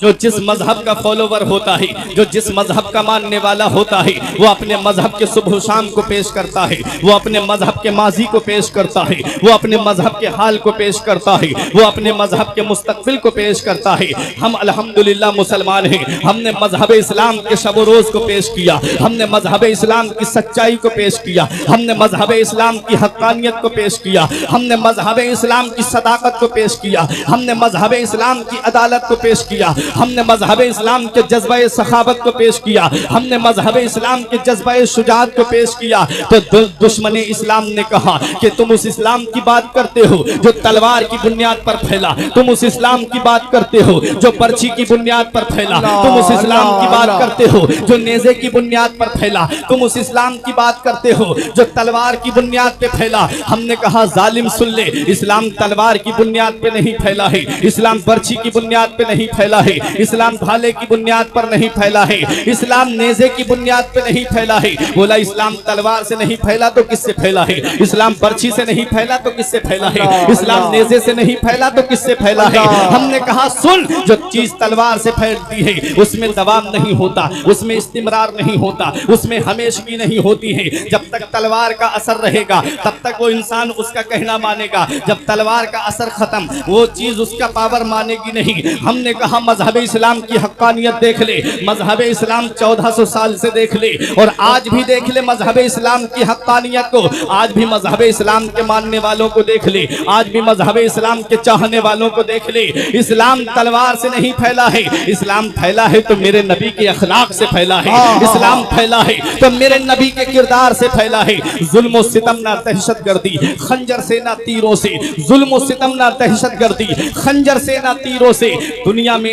जो जिस मजहब का फॉलोवर होता है, जो जिस मजहब का मानने वाला होता है, वो अपने मजहब के सुबह शाम को पेश करता है, वो अपने मजहब के माजी को पेश करता है, वो अपने मजहब के हाल को पेश करता है, वो अपने मजहब के मुस्तकबिल को पेश करता है। हम अल्हम्दुलिल्लाह मुसलमान हैं। हमने मजहब इस्लाम के शब रोज़ को पेश किया, हमने मजहब इस्लाम की सच्चाई को पेश किया, हमने मजहब इस्लाम की हक्कानियत को पेश किया, हमने मजहब इस्लाम की सदाकत को पेश किया, हमने मजहब इस्लाम की अदालत को पेश किया, हमने मजहब इस्लाम के जज्बा सखावत को पेश किया, हमने मजहब इस्लाम के जज्बा शुजाअत को पेश किया। तो दुश्मन इस्लाम ने कहा कि तुम उस इस्लाम की बात करते हो जो तलवार की बुनियाद पर फैला, तुम उस इस्लाम की बात करते हो जो पर्ची की बुनियाद पर फैला, तुम उस इस्लाम की बात करते हो जो नेज़े की बुनियाद पर फैला, तुम उस इस्लाम की बात करते हो जो तलवार की बुनियाद पे फैला। हमने कहा जालिम सुन ले, इस्लाम तलवार की बुनियाद पे नहीं फैला है, इस्लाम पर्ची की बुनियाद पे नहीं फैला है, इस्लाम भाले की बुनियाद पर नहीं फैला है, इस्लाम नेज़े की बुनियाद पे नहीं फैला है। बोला इस्लाम तलवार से नहीं फैला तो किससे फैला है? इस्लाम पर्ची से नहीं फैला तो किससे फैला है? इस्लाम नेज़े से नहीं फैला तो किससे फैला है? हमने कहा सुन, जो चीज तलवार से फैलती है उसमें दवाम नहीं होता, उसमें इस्तिमरार नहीं होता, उसमें हमेशगी नहीं होती है। जब तक तलवार का असर रहेगा तब तक वो इंसान उसका कहना मानेगा, जब तलवार का असर खत्म वो चीज उसका पावर मानेगी नहीं। हमने कहा मजहब इस्लाम की हक्कानियत देख ले, मजहब इस्लाम 1400 साल से देख ले और आज भी देख ले मजहब इस्लाम की हक्कानियत को, आज भी मजहब इस्लाम के मानने वालों को देख ले, आज भी मजहब इस्लाम के चाहने वालों को देख ले। इस्लाम तलवार से नहीं फैला है, इस्लाम फैला है तो मेरे नबी के अखलाक से फैला है, इस्लाम फैला है तो मेरे नबी के किरदार से फैला है। जुल्म सितम ना दहशत गर्दी खंजर से ना तीरों से, जुल्म सितम ना दहशत गर्दी खंजर से ना तीरों से, दुनिया में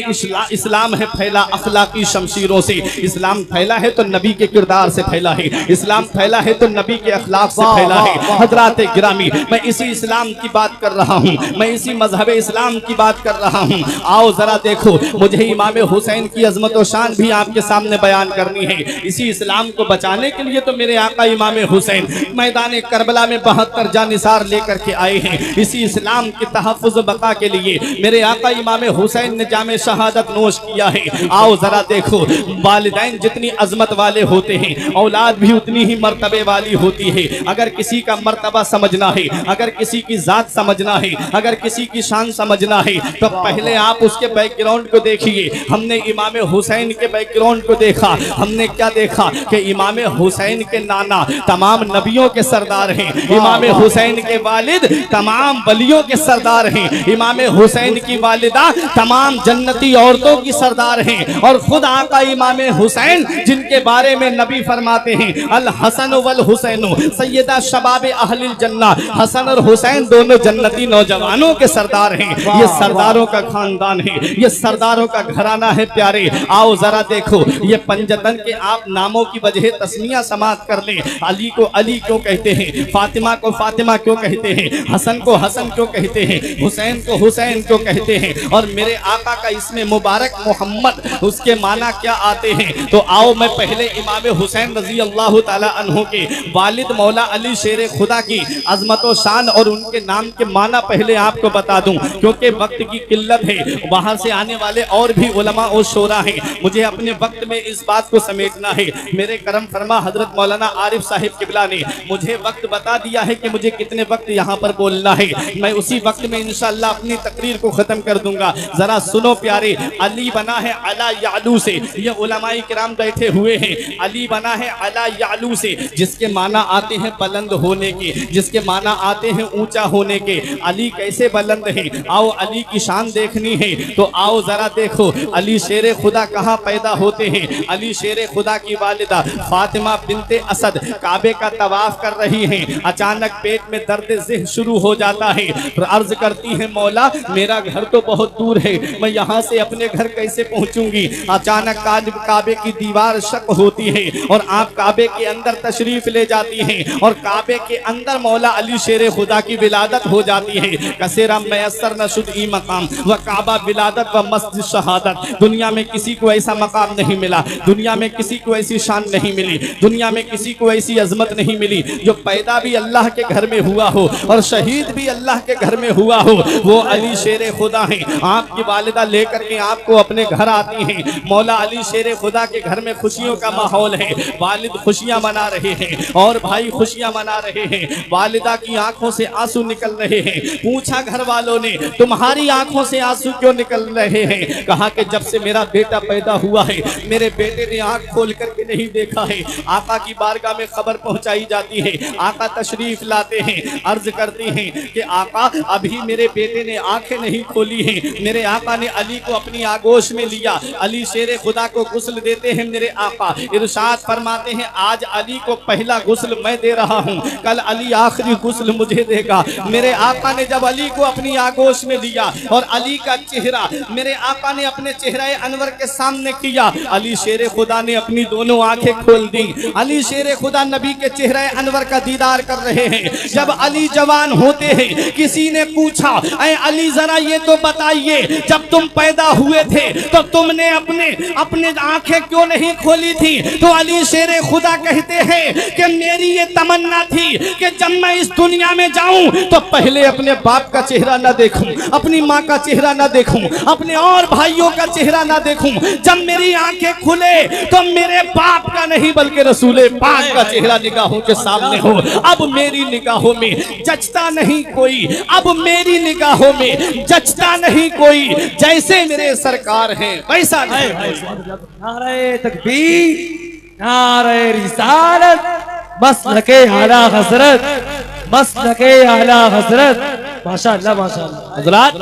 इस्लाम है फैला अखलाकी शमशीरों से। इस्लाम फैला है तो नबी के किरदार से फैला है, इस्लाम फैला है तो नबी के अखलाक से फैला है। हजरात गिरामी, मैं इसी इस्लाम की बात कर रहा हूँ, मैं इसी मजहब इस्लाम की बात कर रहा हूँ। आओ जरा देखो, मुझे इमाम हुसैन की अजमत और शान भी आपके सामने बयान करनी है। इसी इस्लाम को बचाने के लिए तो मेरे आका इमाम हुसैन मैदान करबला में 72 जानिसार लेकर के आए हैं। इसी इस्लाम के तहफ़्फ़ुज़ बका के लिए मेरे आका इमाम हुसैन ने जामे शहादत नोश किया है। आओ जरा देखो, वालिदैन जितनी अजमत वाले होते हैं औलाद भी उतनी ही मर्तबे वाली होती है। अगर किसी का मर्तबा समझना है, अगर किसी की जात समझना है, अगर किसी की शान समझना है तो पहले आप उसके बैकग्राउंड को देखिए। हमने इमाम हुसैन के बैकग्राउंड को देखा, हमने क्या देखा कि इमाम हुसैन के नाना तमाम नबियों के सरदार हैं, इमाम हुसैन के वालिद तमाम वलियों के सरदार हैं, इमाम हुसैन की वालिदा तमाम जन्नती औरतों की सरदार हैं। और खुद आका इमाम हुसैन जिनके बारे में नबी फरमाते हैं अल हसन वल हुसैन सैयदा शबाब अहलिल जन्ना, हसन और हुसैन दोनों जन्नती नौजवानों के सरदार हैं। ये सरदारों का खानदान है, ये सरदारों का घराना है प्यारे। आओ जरा देखो, ये पंजतन के आप नामों की वजह तस्मिया समात कर ले। अली को अली क्यों कहते हैं, फातिमा को फातिमा क्यों कहते हैं, हसन को हसन क्यों कहते हैं, हुसैन को हुसैन क्यों कहते हैं, और मेरे आका का इसमें मुबारक मोहम्मद उसके माना क्या आते हैं। तो आओ मैं पहले इमाम हुसैन रजी अल्लाह ताला अन्हु के वालिद मौला अली शेर खुदा की अजमत व शान और उनके नाम के माना पहले आपको बता दूं, क्योंकि वक्त की किल्लत है, वहां से आने वाले और भी उलमा और शोरा हैं, मुझे अपने वक्त में इस बात को समेटना है। मेरे करम फरमा हजरत मौलाना आरिफ साहिब किबला ने मुझे वक्त बता दिया है कि मुझे कितने वक्त यहाँ पर बोलना है। मैं उसी वक्त में इंशाअल्लाह अपनी तकरीर को खत्म कर दूंगा। जरा सुनो प्यारे, अली बना है अला यालू से, ये उलमाए किराम बैठे हुए हैं। अली बना है अला यालू से, जिसके माना आते हैं बुलंद होने के, जिसके माना आते हैं ऊंचा होने के। अली कैसे बुलंद है, आओ अली की शान देखनी है तो आओ जरा देखो अली शेर खुदा कहाँ पैदा होते हैं। अली शेर खुदा की वालिदा फातिमा बिनते असद काबे का तवाफ कर रही हैं, अचानक पेट में दर्द ज़िह्न शुरू हो जाता है, तो अर्ज करती है मौला मेरा घर तो बहुत दूर है, मैं यहाँ से अपने घर कैसे पहुँचूंगी। अचानक काबे की दीवार शक होती है और आप काबे के अंदर तशरीफ ले जाती हैं और काबे के अंदर मौला अली शेर खुदा की विलादत हो जाती है। कसेरा मैसर नशुद ई मकाम व काबा विलादत व मस्जिद शहादत। दुनिया में किसी को ऐसा मकाम नहीं मिला, दुनिया में किसी को ऐसी शान नहीं मिली, दुनिया में किसी को ऐसी अजमत नहीं मिली जो पैदा भी अल्लाह के घर में हुआ हो और शहीद भी अल्लाह के घर में हुआ हो। वो अली शेर खुदा है। आपकी वालिदा लेकर अपने आप को अपने घर आती हैं। मौला अली शेर खुदा के घर में खुशियों का माहौल है, वालिद खुशियां मना रहे हैं और भाई खुशियां मना रहे हैं। वालिदा की आंखों से आंसू निकल रहे हैं। पूछा घर वालों ने, तुम्हारी आंखों से आंसू क्यों निकल रहे हैं? कहा कि जब से मेरा बेटा पैदा हुआ है मेरे बेटे ने आंख खोल करके नहीं देखा है। आका की बारगाह में खबर पहुंचाई जाती है, आका तशरीफ लाते हैं, अर्ज करते हैं कि आका अभी मेरे बेटे ने आंखें नहीं खोली हैं। मेरे आका ने अली को अपनी आगोश में लिया। अली शेर खुदा को गुस्ल देते हैं। मेरे आका इरशाद फरमाते हैं, आज अली को पहला गुस्ल मैं दे रहा हूं, कल अली आखिरी गुस्ल मुझे देगा। मेरे आका ने जब अली को अपनी आगोश में लिया और अली का चेहरा मेरे आका ने अपने चेहरे अनवर के सामने किया, अली शेर खुदा ने अपनी दोनों आंखें खोल दी। अली शेर खुदा नबी के चेहरे अनवर का दीदार कर रहे हैं। जब अली जवान होते हैं, किसी ने पूछा, ऐ अली जरा ये तो बताइए, जब तुम पैदा हुए थे तो तुमने अपने आंखें क्यों नहीं खोली थी? तो अली शेर खुदा कहते हैं कि मेरी ये तमन्ना थी कि जब मैं इस दुनिया में जाऊं तो पहले अपने बाप का चेहरा ना देखूं, अपनी माँ का चेहरा ना देखूं, अपने और भाइयों का चेहरा ना देखूं। जब मेरी आंखें खुले तो मेरे बाप का नहीं बल्कि रसूले पाक का चेहरा निगाहों के सामने हो। अब मेरी निगाहों में जचता नहीं कोई, अब मेरी निगाहों में जचता नहीं कोई, जैसे मेरे सरकार हैं वैसा नहीं। नारे तकबीर, नारे रिसालत, मसलके आला हजरत, मसलके आला हजरत। माशाअल्लाह माशाअल्लाह। हज़रात,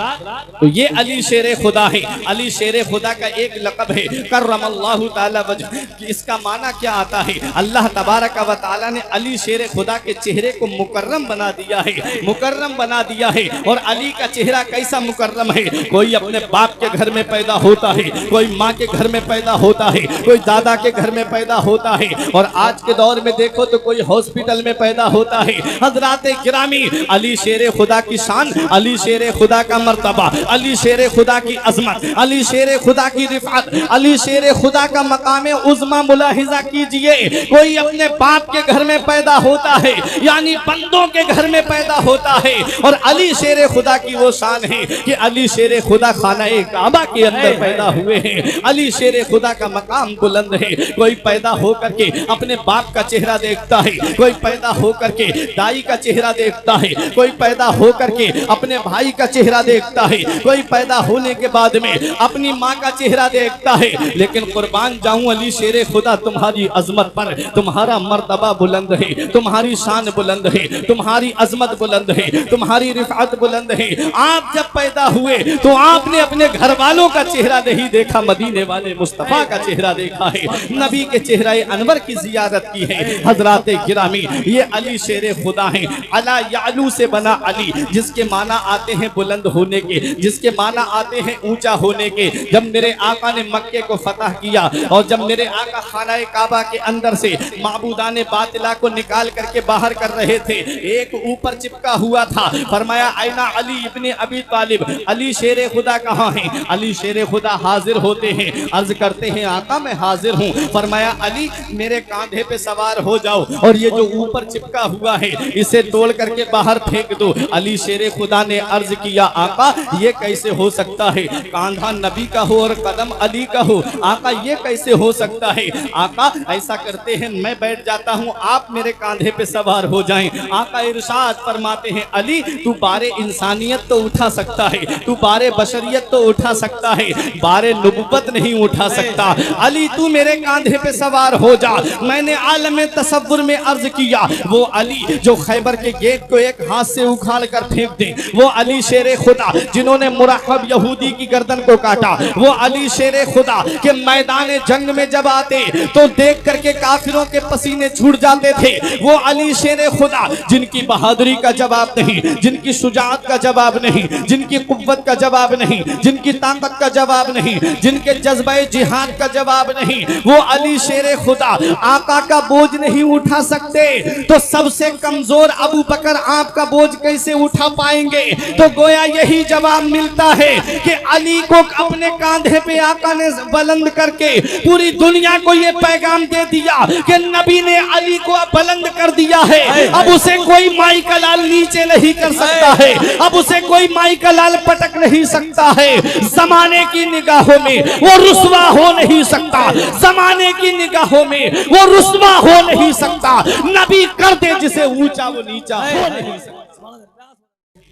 तो ये अली शेर खुदा है। अली शेर खुदा का एक लक़ब है करमल्लाहु ताला वजह। इसका माना क्या आता है? अल्लाह तबारक व तआला ने अली शेर खुदा के चेहरे को मुकर्रम बना दिया है, मुकर्रम बना दिया है। और अली का चेहरा कैसा मुकर्रम है? कोई अपने बाप के घर में पैदा होता है, कोई माँ के घर में पैदा होता है, कोई दादा के घर में पैदा होता है, और आज के दौर में देखो तो कोई हॉस्पिटल में पैदा होता है। हज़रात गिरामी, अली शेर खुदा की शान, अली शेर खुदा का मर्तबा, अली शेर खुदा की अजमत, अली शेर खुदा की रिफात, अली शेर खुदा का मकाम उज़्मा मुलाहिजा कीजिए। कोई अपने बाप के घर में पैदा होता है, यानी बंदों के घर में पैदा होता है, और अली शेर खुदा की वो शान है कि अली शेर खुदा खाना-ए काबा के अंदर पैदा हुए हैं। अली शेर खुदा का मकाम बुलंद है। कोई पैदा होकर के अपने बाप का चेहरा देखता है, कोई पैदा होकर के दाई का चेहरा देखता है, कोई पैदा होकर के अपने भाई का चेहरा देखता है, कोई पैदा होने के बाद में अपनी माँ का चेहरा देखता है। लेकिन कुर्बान जाऊं अली शेर खुदा, तुम्हारी अजमत पर तुम्हारा मर्तबा बुलंद है, तुम्हारी शान बुलंद है, तुम्हारी अजमत बुलंद है, तुम्हारी रिफात बुलंद है। आप जब पैदा हुए तो आपने अपने घर वालों का चेहरा नहीं देखा, मदीने वाले मुस्तफ़ा का चेहरा देखा है, नबी के चेहरे अनवर की जियारत की है। हजरात गिरामी, ये अली शेर खुदा है। अला यालू से बना अली, जिसके माना आते हैं बुलंद होने के, जिसके माना आते हैं ऊंचा होने के। जब मेरे आका ने मक्के को फतह किया और जब मेरे आका खाना-ए काबा के अंदर से माबूदाने बातिला को निकाल करके बाहर कर रहे थे, एक ऊपर चिपका हुआ था। फरमाया, आइना अली इब्ने अबी तालिब, अली शेर खुदा कहाँ है? अली शेर खुदा हाजिर होते हैं, अर्ज करते हैं, आका मैं हाजिर हूँ। फरमाया, अली मेरे कांधे पे सवार हो जाओ और ये जो ऊपर चिपका हुआ है इसे तोड़ करके बाहर फेंक दो। अली शेर खुदा ने अर्ज किया, आका ये कैसे हो सकता है? कांधा नबी का हो और कदम अली का हो, आका ये कैसे हो सकता है? आका ऐसा करते हैं, मैं बैठ जाता हूँ, आप मेरे कांधे पे सवार हो जाएं। आका इरशाद फरमाते हैं, अली तू बारे इंसानियत तो उठा सकता है, तू बारे बशरियत तो उठा सकता है, बारे नुबुव्वत नहीं उठा सकता। अली तू मेरे कांधे पे सवार हो जा। मैंने आलम तसव्वुर में अर्ज किया, वो अली जो खैबर के गेट को एक हाथ से उखाड़ कर फेंक दे, वो अली शेर खुदा जिन्होंने मुराकब यहूदी की गर्दन को काटा, वो अली शेर खुदा के मैदान जंग में जब आते तो देख करके काफिरों के पसीने छूट जाते थे। वो अली शेर खुदा जिनकी बहादुरी का जवाब नहीं, जिनकी शुजाअत का जवाब नहीं, जिनकी कुव्वत का जवाब नहीं, जिनकी ताकत का जवाब नहीं, जिनके जज्बे जिहाद का जवाब नहीं, वो अली शेर खुदा आका का बोझ नहीं उठा सकते। तो सबसे कमजोर अबू बकर आपका बोझ कैसे उठा पाएंगे तो गोया यही जवाब मिलता है कि अली को अपने कांधे पे आका ने बुलंद करके पूरी दुनिया को ये पैगाम दे दिया कि नबी ने अली को बुलंद कर दिया है। अब उसे कोई माई का लाल नीचे नहीं कर सकता है, अब उसे कोई माई का लाल पटक नहीं सकता है। जमाने की निगाहों में वो रुस्वा हो नहीं सकता, जमाने की निगाहों में वो रुस्वा हो नहीं सकता। नबी कर दे जिसे ऊंचा वो नीचा हो नहीं सकता।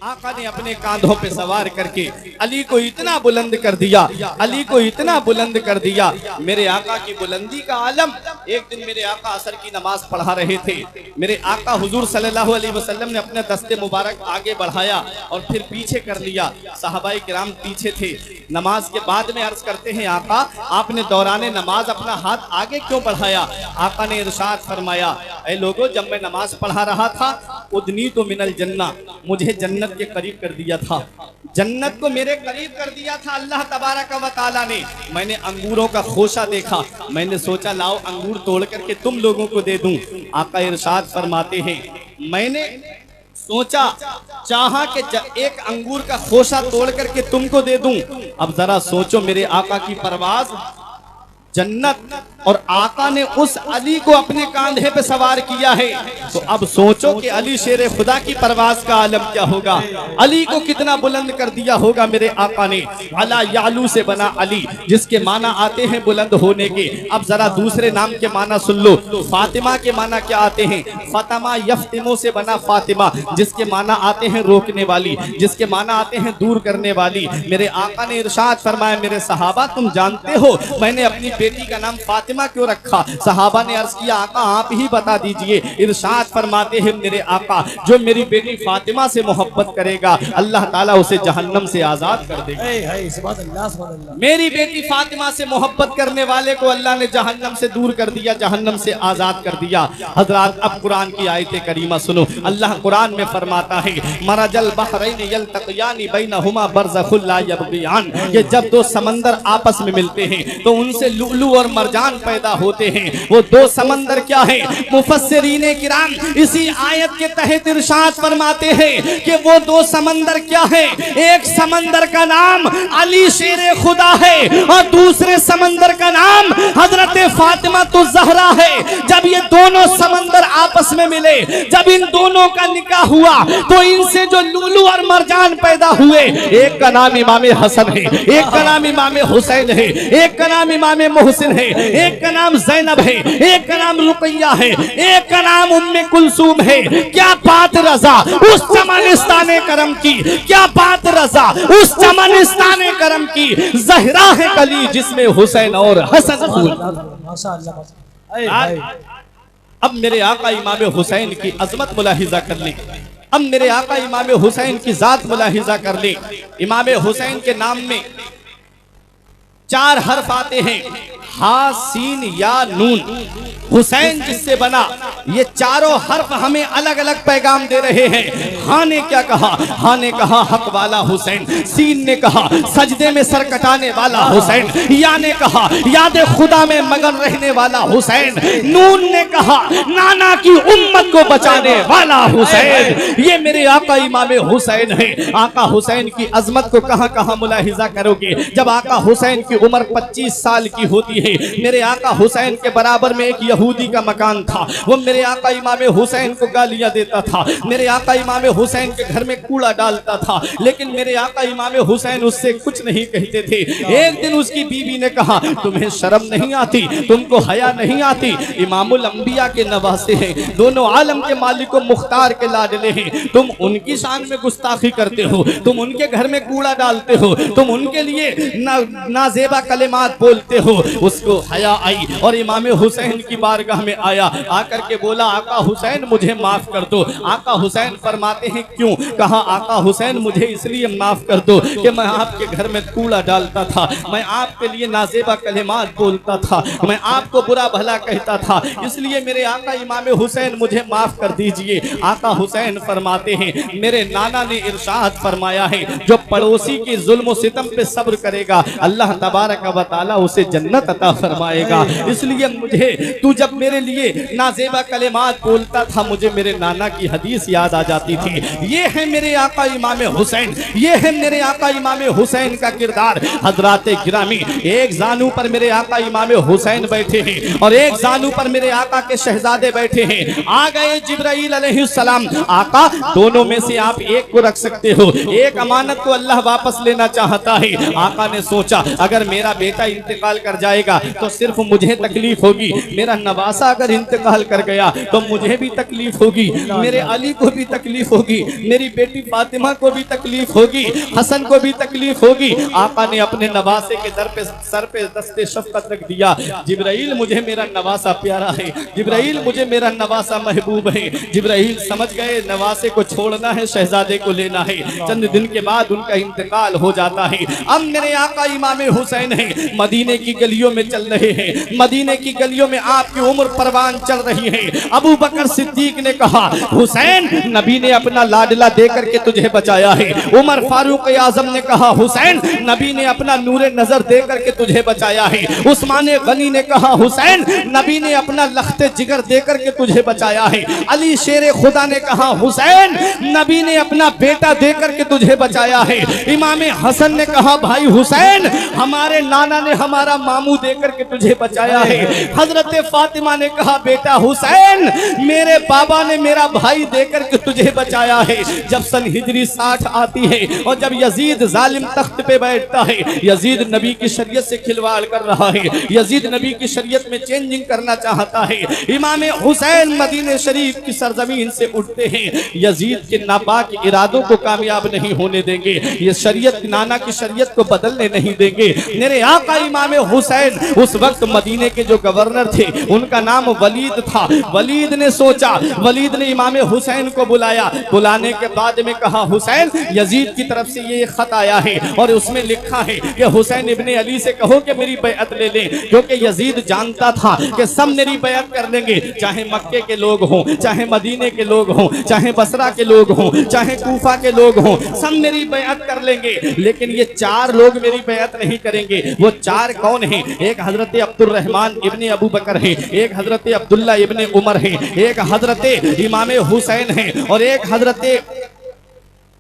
आका ने अपने कांधों पे सवार करके अली को इतना बुलंद कर दिया, अली को इतना बुलंद कर दिया। मेरे आका की बुलंदी का आलम, एक दिन मेरे आका असर की नमाज पढ़ा रहे थे। मेरे आका हुजूर सल्लल्लाहु अलैहि वसल्लम ने अपने दस्ते मुबारक आगे बढ़ाया और फिर पीछे कर लिया। सहाबाए किराम पीछे थे। नमाज के बाद में अर्ज करते हैं, आका आपने दौराने नमाज अपना हाथ आगे क्यों बढ़ाया? आका ने इरशाद फरमाया, ऐ लोगों, जब मैं नमाज पढ़ा रहा था उदनी तो मिनल जन्ना, मुझे जन्नत के करीब कर दिया था, जन्नत को मेरे करीब कर दिया था अल्लाह तबारक व तआला ने। मैंने अंगूरों का खोशा देखा, मैंने सोचा लाओ अंगूर तोड़ करके तुम लोगों को दे दूं। आका इरशाद फरमाते हैं, मैंने सोचा, चाहा कि एक अंगूर का खोशा तोड़ करके तुमको दे दूं। अब जरा सोचो, मेरे आका की परवाज जन्नत और आका ने उस अली को अपने कांधे पे सवार किया है। तो अब सोचो कि अली शेर खुदा की परवाज का आलम क्या होगा, अली को कितना बुलंद कर दिया होगा मेरे आका ने। अला यालू से बना अली, जिसके माना आते हैं बुलंद होने के। अब जरा दूसरे नाम के माना सुन लो। फातिमा के माना क्या आते हैं? फतमा यफ्तिमो से बना फातिमा, जिसके माना आते हैं रोकने वाली, जिसके माना आते हैं दूर करने वाली। मेरे आका ने इरशाद फरमाया, मेरे सहाबा तुम जानते हो मैंने अपनी बेटी का नाम फातिमा क्यों रखा? सहाबा ने अर्ज किया, आका आप ही बता दीजिए। इरशाद फरमाते हैं मेरे आका, जो मेरी बेटी फातिमा से मोहब्बत करेगा अल्लाह ताला उसे जहन्नम से आजाद कर देगा। मेरी बेटी फातिमा से मोहब्बत करने वाले को अल्लाह ने जहन्नम से दूर कर दिया, जहन्नम से आजाद कर दिया। हजरात, अब कुरान की आयत करीमा सुनो। अल्लाह कुरान में फरमाता है, मरजल बहरैन यल्तक़ियानी बैनहुमा बरज़खुल ला यबग़ियान। ये जब दो समंदर आपस में मिलते हैं तो उनसे लुअलु और मरजान पैदा होते हैं। वो दो समंदर क्या है? मुफस्सिरीने किराम इसी आयत के तहत इरशाद फरमाते हैं कि वो दो समंदर क्या है? एक समंदर का नाम अली शेर खुदा है और दूसरे समंदर का नाम हजरत फातिमा तो ज़हरा है। जब ये दोनों समंदर आपस में मिले, जब इन दोनों का निकाह हुआ तो इनसे जो लुलु और मरजान पैदा हुए, एक का नाम इमाम हसन है, एक का नाम इमाम हुसैन है, एक का नाम इमाम मोहसिन है, एक का नाम ज़ैनब है, एक का नाम रुकैया है, एक का नाम उम्मे कुलसूम है। क्या बात रजा उस चमनिस्ताने करम की, क्या बात रजा उस चमनिस्ताने करम की। ज़हरा है कली जिसमें हुसैन और हसन फूल। अब मेरे आका इमाम हुसैन की अजमत मुलाहिजा कर ली। अब मेरे आका इमाम हुसैन की जात मुलाहिजा कर ली। इमाम हुसैन के नाम में 4 हर्फ आते हैं, हा, सीन, या, नून। हुसैन जिससे बना, ये चारों हर्फ हमें अलग अलग पैगाम दे रहे हैं। हा ने क्या कहा? हा ने कहा हक वाला हुसैन। सीन ने कहा सजदे में सर कटाने वाला हुसैन। या ने कहा याद खुदा में मगन रहने वाला हुसैन। नून ने कहा नाना की उम्मत को बचाने वाला हुसैन। ये मेरे आका इमाम हुसैन है। आका हुसैन की अजमत को कहां कहां मुलाहिजा करोगे? जब आका हुसैन की उम्र 25 साल की होती है, मेरे आका हुसैन के बराबर में एक यहूदी का मकान था। वो मेरे आका इमाम हुसैन को गालियां देता था, मेरे आका इमाम हुसैन के घर में कूड़ा डालता था, लेकिन मेरे आका इमाम हुसैन उससे कुछ नहीं कहते थे। एक दिन उसकी बीवी ने कहा, तुम्हें शर्म नहीं आती, तुमको हया नहीं आती? इमामुल अंबिया के नवासे हैं, दोनों आलम के मालिक व मुख्तार के लाडले हैं, तुम उनकी शान में गुस्ताखी करते हो, तुम उनके घर में कूड़ा डालते हो, तुम उनके लिए नाजेबा कलिमात बोलते हो। उसको हया आई और इमाम हुसैन की बारगाह में आया, आकर के बोला, आका हुसैन मुझे माफ कर दो। आका हुसैन फरमाते हैं क्यों? कहा आका हुसैन मुझे इसलिए माफ कर दो कि मैं आपके घर में कूड़ा डालता था, मैं आपके लिए नाजेबा कलिमात बोलता था, मैं आपको बुरा भला कहता था, इसलिए मेरे आका इमाम हुसैन मुझे माफ कर दीजिए। आका हुसैन फरमाते हैं, मेरे नाना ने इरशाद फरमाया है, जो पड़ोसी की जुल्म सितम पे सब्र करेगा अल्लाह तबारक व तआला उसे जन्नत अता फरमाएगा। इसलिए मुझे तू जब मेरे लिए नाजेबा कलिमात बोलता था, मुझे मेरे नाना की हदीस याद आ जाती थी। ये है मेरे आका इमाम हुसैन, ये है मेरे आका इमाम हुसैन का किरदार। हजरात गिरामी, एक जानू पर मेरे आका इमाम हुसैन बैठे हैं और एक जानू पर मेरे आका के शहजादे बैठे हैं। आ गए जिब्राइल अलैहिस्सलाम। आका, दोनों में से आप एक को रख सकते हो, एक अमानत को अल्लाह वापस लेना चाहता है। आका ने सोचा अगर मेरा बेटा इंतकाल कर जाएगा तो सिर्फ मुझे तकलीफ होगी, मेरा नवासा अगर इंतकाल कर गया तो मुझे भी तकलीफ होगी, मेरे अली को भी तकलीफ होगी, मेरी बेटी फातिमा को भी तकलीफ होगी, हसन को भी तकलीफ होगी। आका ने अपने नवासे के सर पे दस्ते शफकत रख दिया। जिब्राइल, मुझे मेरा नवासा प्यारा है, जिब्राइल मुझे मेरा नवासा महबूब है। जिब्राइल समझ गए नवासे को छोड़ना है, शहजादे को लेना है। चंद दिन के बाद उनका इंतकाल हो जाता है। अब मेरे आका इमाम हुसैन है, मदीने की गलियों में चल रहे हैं, मदीने की गलियों में आपकी उम्र परवान चल रही है। अबू बकर सिद्दीक ने कहा, हुसैन, नबी ने अपना लाडला देकर के तुझे बचाया है। उमर फारूक आजम ने कहा, हुसैन, नबी ने अपना नूरे नजर देकर के तुझे बचाया है। उस्मान गनी ने कहा, हुसैन, नबी ने अपना लख्ते जिगर देकर के तुझे बचाया है। अली शेर खुदा ने कहा, हुसैन, नबी ने अपना बेटा देकर के तुझे बचाया है। इमाम हसन ने कहा, भाई हुसैन, हमारे नाना ने हमारा मामू देकर के तुझे बचाया है। हजरत फातिमा ने कहा, बेटा हुसैन, मेरे बाबा ने मेरा भाई देकर के तुझे बचाया है। जब सन हिजरी 60 आती है और जब यजीद जालिम तख्त पे बैठता है, यजीद नबी की शरीयत से खिलवाड़ कर रहा है, यजीद नबी की शरीयत में चेंजिंग करना चाहता है। इमाम हुसैन मदीने शरीफ की सरजमीन से उठते हैं, यजीद के नापाक इरादों को कामयाब नहीं होने देंगे, ये शरीयत, नाना की शरीयत को बदलने नहीं देंगे। मेरे आका इमाम हुसैन, उस वक्त मदीने के जो गवर्नर थे उनका नाम वलीद था। वलीद ने सोचा, वलीद ने इमाम हुसैन को बुलाया। बुलाने के बाद में कहा, हुसैन, यजीद की तरफ से ये खत आया है और उसमें लिखा है कि हुसैन इब्ने अली से कहो कि मेरी बैअत ले लें, क्योंकि यजीद जानता था कि सब मेरी बैअत कर लेंगे, चाहे मक्के के लोग हों, चाहे मदीने के लोग हों, चाहे बसरा के लोग हों, चाहे कूफा के लोग हों, सब मेरी बैअत कर लेंगे। लेकिन ये 4 लोग मेरी बैअत नहीं करेंगे। वो 4 कौन हैं? एक हजरत अब्दुल रहमान इब्ने अबू बकर है, एक हजरत अब्दुल्ला इब्ने उमर है, एक हजरत इमाम हुसैन है और एक हजरत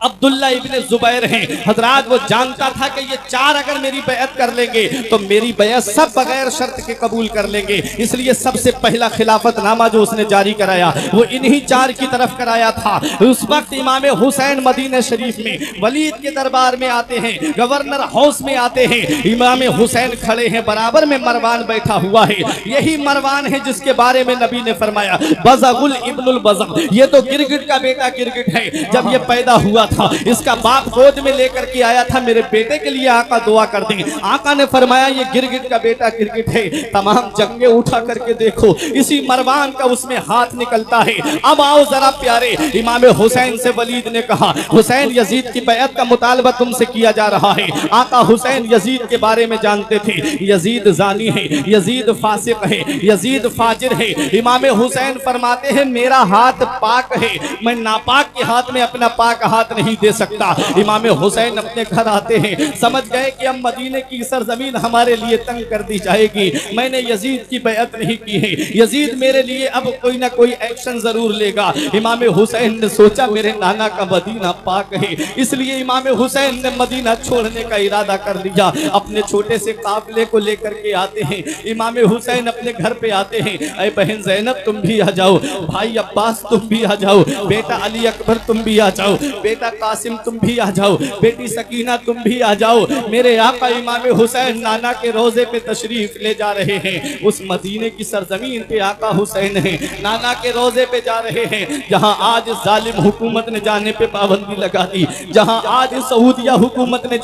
अब्दुल्ला इब्ने जुबैर हैं। हजरात, वो जानता था कि ये 4 अगर मेरी बैअत कर लेंगे तो मेरी बैअत सब बगैर शर्त के कबूल कर लेंगे। इसलिए सबसे पहला खिलाफतनामा जो उसने जारी कराया वो इन्हीं 4 की तरफ कराया था। उस वक्त इमाम हुसैन मदीना शरीफ में वलीद के दरबार में आते हैं, गवर्नर हाउस में आते हैं। इमाम हुसैन खड़े हैं, बराबर में मरवान बैठा हुआ है। यही मरवान है जिसके बारे में नबी ने फरमाया, बज़गुल इब्नुल बज़ग, ये तो गिरगिट का बेटा गिरगिट है। जब ये पैदा हुआ था, इसका बाप गोद में लेकर के आया था, मेरे बेटे के लिए आका दुआ कर दें। आका ने फरमाया, ये गिरगिट का बेटा गिरगिट है। तमाम जंगे उठा करके देखो, इसी मरवान का उसमें हाथ निकलता है। अब आओ जरा प्यारे, इमाम हुसैन से वलीद ने कहा, हुसैन, यजीद की बैअत का मुतालबा तुमसे किया जा रहा है। आका हुसैन यजीद के बारे में जानते थे, यजीद जानी है, यजीद फासिक है, यजीद फाजिर है। इमाम हुसैन फरमाते हैं, मेरा हाथ पाक है, मैं नापाक के हाथ में अपना पाक हाथ नहीं दे सकता। इमाम हुसैन अपने घर आते हैं, समझ गए कि अब मदीने की सरजमीन हमारे लिए तंग कर दी जाएगी। मैंने यजीद की बैअत नहीं की है, यजीद मेरे लिए अब कोई ना कोई एक्शन जरूर लेगा। इमाम हुसैन ने सोचा, मेरे नाना का मदीना पाक है, इसलिए इमाम हुसैन ने मदीना छोड़ने का इरादा कर लिया। अपने छोटे से काफिले को लेकर के आते हैं, इमाम हुसैन अपने घर पे आते हैं। ऐ बहन ज़ैनब, तुम भी आ जाओ, भाई अब्बास तुम भी आ जाओ, बेटा अली अकबर तुम भी आ जाओ, बेटा कासिम तुम भी आ जाओ, बेटी सकीना तुम भी आ जाओ। मेरे आका इमाम हुसैन नाना के रोजे पे तशरीफ ले जा रहे हैं। उस मदीने की सरजमीन पे आका हुसैन है, नाना के रोजे पे जा रहे हैं, जहां आज जालिम हुकूमत ने जाने पे पाबंदी लगा दी, जहां आज सऊदिया हुकूमत ने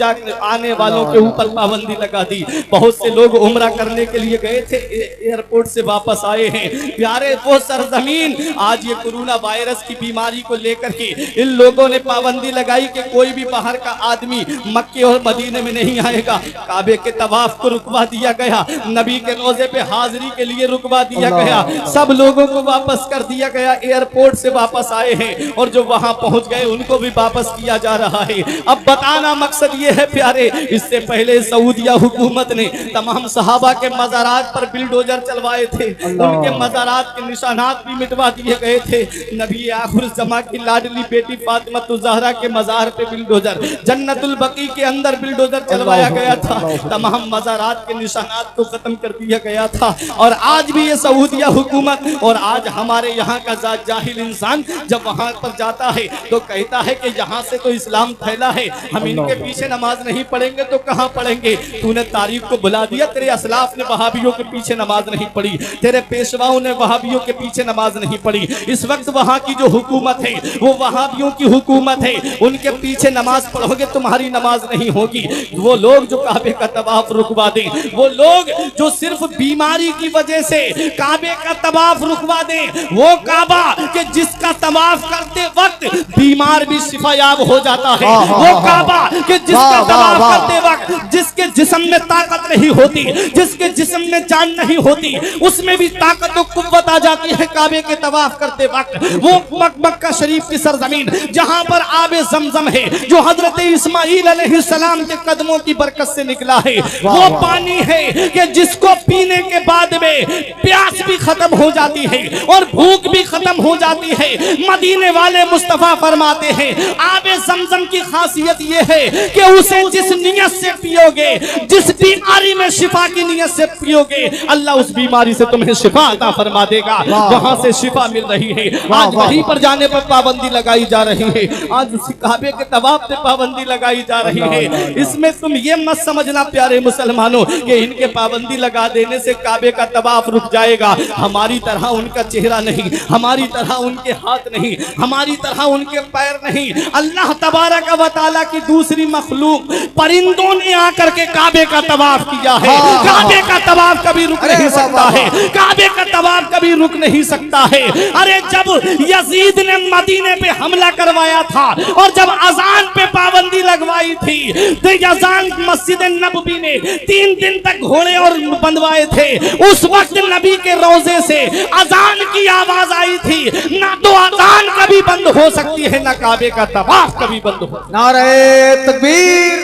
आने वालों के ऊपर पाबंदी लगा दी। बहुत से लोग उम्रा करने के लिए गए थे, एयरपोर्ट से वापस आए हैं। प्यारे, वो सरजमीन आज ये कोरोना वायरस की बीमारी को लेकर के इन लोगों ने पाबंदी पाबंदी लगाई कि कोई भी बाहर का आदमी मक्के और मदीने में नहीं आएगा। काबे के तवाफ को रुकवा दिया गया, नबी के रोजे पे हाजिरी के लिए रुकवा दिया गया, सब लोगों को वापस कर दिया गया। एयरपोर्ट से वापस आए हैं और जो वहां पहुंच गए उनको भी वापस किया जा रहा है। अब बताना मकसद ये है प्यारे, इससे पहले सऊदिया हुकूमत ने तमाम सहाबा के मज़ारात पर बिल्डोजर चलवाए थे, उनके मज़ारात के निशानात भी मिटवा दिए गए थे। नबी आखिर ज़मा की लाडली बेटी फातिमा ज़हरा के मज़ार पे बिल्डोजर, जन्नतुल बकी के अंदर बिल्डोजर चलवाया गया था, तमाम मज़ारात के निशानात को खत्म कर दिया गया था। और आज भी ये सऊदिया हुकूमत और आज हमारे यहाँ का जाहिल इंसान जब वहाँ पर जाता है तो कहता है कि यहाँ से तो इस्लाम फैला है, हम इनके पीछे नमाज नहीं पढ़ेंगे तो कहाँ पढ़ेंगे। तूने तारीख को बुला दिया, तेरे असलाफ ने वहाबियों के पीछे नमाज नहीं पढ़ी, तेरे पेशवाओं ने वहाबियों के पीछे नमाज नहीं पढ़ी। इस वक्त वहाँ की जो हुकूमत है वो वहाबियों की हुकूमत है, उनके पीछे नमाज पढ़ोगे तुम्हारी नमाज नहीं होगी। वो लोग जो काबे का तवाफ रुकवा दें, वो लोग जो सिर्फ बीमारी की वजह से काबे का तवाफ रुकवा दें, वो काबा कि जिसका तवाफ करते वक्त बीमार भी शिफायाब हो जाता है, वो काबा कि जिसका तवाफ करते वक्त जिसके जिस्म में ताकत नहीं होती, जिसके जिस्म में जान नहीं होती, उसमें भी ताकत और कुव्वत आ जाती है काबे के तवाफ करते वक्त। वो मक्का शरीफ की सरजमीन जहां पर आबे ज़मज़म है, जो हजरत इस्माईल अलैहिस्सलाम के कदमों की बरकत से निकला है, वो पानी है कि जिसको पीने के बाद में प्यास भी खत्म हो जाती है और भूख भी खत्म हो जाती है। मदीने वाले मुस्तफा फरमाते हैं आबे ज़मज़म की खासियत ये है कि उसे जिस नियत से पियोगे, जिस बीमारी में शिफा की नियत से पियोगे, अल्लाह उस बीमारी से तुम्हें शिफा अता फरमा देगा। वहां से शिफा मिल रही है। आज वहीं पर जाने पर पाबंदी लगाई जा रही है, आज उसी काबे के तवाफ पे पाबंदी लगाई जा रही है। इसमें तुम ये मत समझना प्यारे मुसलमानों कि इनके पाबंदी लगा देने से काबे का तवाफ रुक जाएगा। हमारी तरह उनका चेहरा नहीं, हमारी तरह उनके हाथ नहीं, हमारी तरह उनके पैर नहीं। अल्लाह तबारक व तआला की दूसरी मखलूक परिंदों ने आकर के काबे का तवाफ किया है। काबे का तवाफ कभी रुक नहीं सकता है, काबे का तवाफ कभी रुक नहीं सकता है। अरे जब यजीद ने मदीने पे हमला करवाया था और जब अजान पे पाबंदी लगवाई थी तो अजान मस्जिद नबवी ने 3 दिन तक घोड़े और बंधवाए थे। उस वक्त नबी के रोजे से अजान की आवाज आई थी। ना तो अजान कभी बंद हो सकती है, ना काबे का तवाफ कभी बंद हो। नारे तकबीर,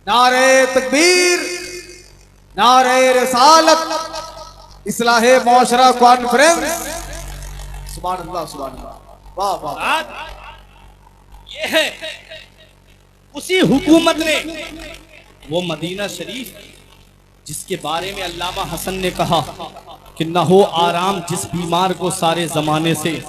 नारे तकबीर, नारे रिसालत, इस्लाहे मौशरा कॉन्फ्रेंस। सुभान अल्लाह, सुभान अल्लाह, वाह वाह। ये है उसी हुकूमत ने वो मदीना शरीफ जिसके बारे में अल्लामा हसन ने कहा कि न हो आराम जिस बीमार को सारे जमाने से,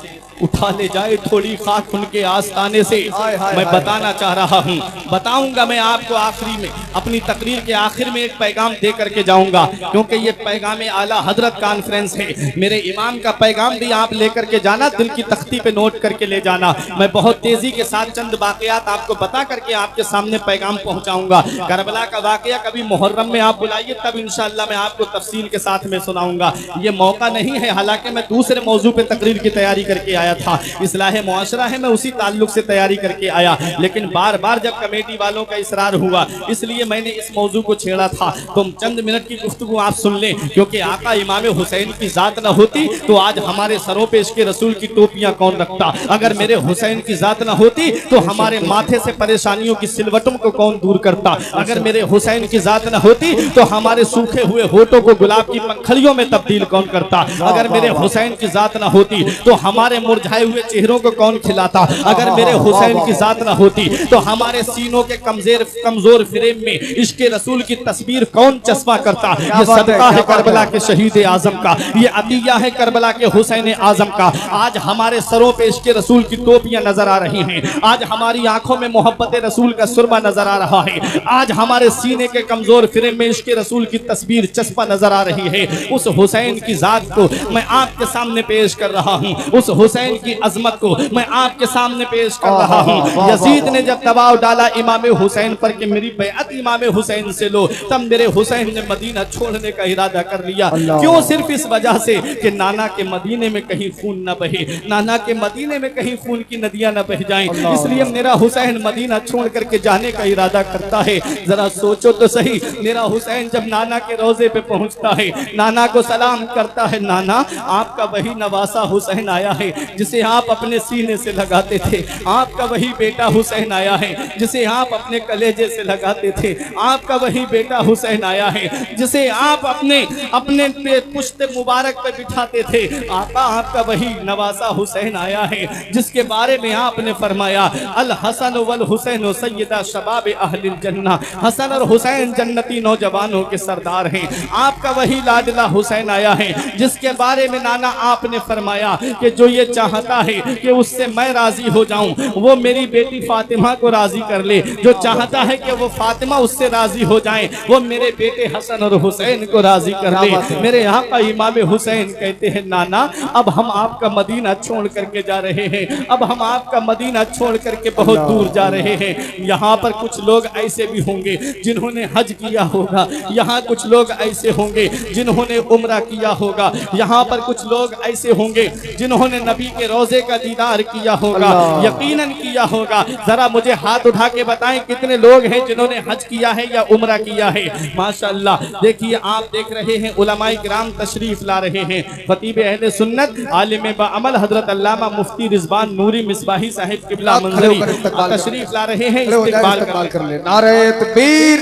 उठा ले जाए थोड़ी खाक उनके आस्ताने से। मैं बताना चाह रहा हूँ, बताऊंगा मैं आपको आखिरी में, अपनी तकरीर के आखिर में एक पैगाम दे करके जाऊंगा, क्योंकि ये पैगाम आला हजरत कॉन्फ्रेंस है। मेरे इमाम का पैगाम भी आप लेकर के जाना, दिल की तख्ती पे नोट करके ले जाना। मैं बहुत तेजी के साथ चंद वाकयात आपको बता करके आपके सामने पैगाम पहुंचाऊंगा। करबला का वाकया कभी मुहर्रम में आप बुलाइए, तब इंशाअल्लाह मैं आपको तफसील के साथ में सुनाऊंगा। ये मौका नहीं है, हालांकि मैं दूसरे मौजू पे तकरीर की तैयारी करके आया था। इस्लाह मुआशरा है, मैं उसी ताल्लुक से तैयारी करके आया, लेकिन बार बार जब कमेटी वालों का इसरार हुआ इसलिए मैंने इस मौजू को छेड़ा था। तो चंद मिनट की गुफ्तगू आप सुन लें, क्योंकि आका इमाम हुसैन की जात न होती तो आज हमारे सरों पे इसके रसूल की टोपियां कौन रखता। अगर मेरे हुसैन की जात न होती तो हमारे माथे से परेशानियों की सिलवटों को कौन दूर करता। अगर मेरे हुसैन की जात न होती तो हमारे सूखे हुए होठों को गुलाब की पंखड़ियों में तब्दील कौन करता। अगर मेरे हुसैन की जात न होती तो हमारे मुरझाए हुए चेहरों को कौन खिलाता। अगर मेरे हुसैन की जात न होती तो हमारे सीनों के कमजोर फ्रेम में इश्क़े रसूल की तस्वीर कौन चस्पा करता। ये सदका है करबला के शहीद आजम का, ये अतिया है करबला के हुसैन आजम का। आज हमारे सरों पे इश्क़े रसूल की टोपियां नजर आ रही हैं, आज हमारी आंखों में मोहब्बत रसूल का सुरमा नजर आ रहा है, आज हमारे सीने के कमजोर फ्रेम में इश्क़े रसूल की तस्वीर चस्पा नजर आ रही है। उस हुसैन की जात को मैं आपके सामने पेश कर रहा हूँ। उस हुसैन हुसैन की अजमत को मैं आपके सामने पेश कर रहा हूँ। यजीद ने जब दबाव डाला इमाम हुसैन पर कि मेरी बैअत इमाम हुसैन से लो, तब मेरे हुसैन ने मदीना छोड़ने का इरादा कर लिया। क्यों? सिर्फ इस वजह से कि नाना के मदीने में कहीं खून न बहे, नाना के मदीने में कहीं खून की नदियां न बह जाएं, इसलिए मेरा हुसैन मदीना छोड़ करके जाने का इरादा करता है। जरा सोचो तो सही, मेरा हुसैन जब नाना के रोजे पे पहुंचता है, नाना को सलाम करता है, नाना आपका वही नवासा हुसैन आया है जिसे आप अपने सीने से लगाते थे, आपका वही बेटा हुसैन आया है जिसे आप अपने कलेजे से लगाते थे, आपका वही बेटा हुसैन आया है जिसे आप अपने अपने पुश्त मुबारक पे बिठाते थे, आपा आपका वही नवासा हुसैन आया है जिसके बारे में आपने फरमाया अल हसन वल हुसैन सय्यदा शबाब अहलिल जन्ना, हसन और हुसैन जन्नती नौजवानों के सरदार हैं। आपका वही लाडला हुसैन आया है जिसके बारे में नाना आपने फरमाया कि जो ये चाहता है कि उससे मैं राजी हो जाऊं, वो मेरी बेटी फातिमा को राजी कर ले, जो चाहता है कि वो फातिमा उससे राजी हो जाए, वो मेरे बेटे हसन और हुसैन को राजी कर ले। मेरे यहाँ का इमाम हुसैन कहते हैं नाना अब हम आपका मदीना छोड़ करके जा रहे हैं, अब हम आपका मदीना छोड़ करके बहुत दूर जा रहे हैं। यहाँ पर कुछ लोग ऐसे भी होंगे जिन्होंने हज किया होगा, यहाँ कुछ लोग ऐसे होंगे जिन्होंने उम्रा किया होगा, यहाँ पर कुछ लोग ऐसे होंगे जिन्होंने नबी के रोजे का दीदार किया होगा, यकीनन किया होगा। जरा मुझे हाथ उठा के बताएं कितने लोग हैं जिन्होंने हज किया है या उम्रा किया है। माशाअल्लाह, देखिए आप देख रहे हैं उलमाए किराम तशरीफ ला रहे हैं। खतीब अहले सुन्नत आलिम बाअमल हजरत अल्लामा मुफ्ती रिजवान नूरी मिसबाही साहिब किबला मंजरी तशरीफ ला रहे हैं। इस्तिकबाल कर ले। नारे तकबीर,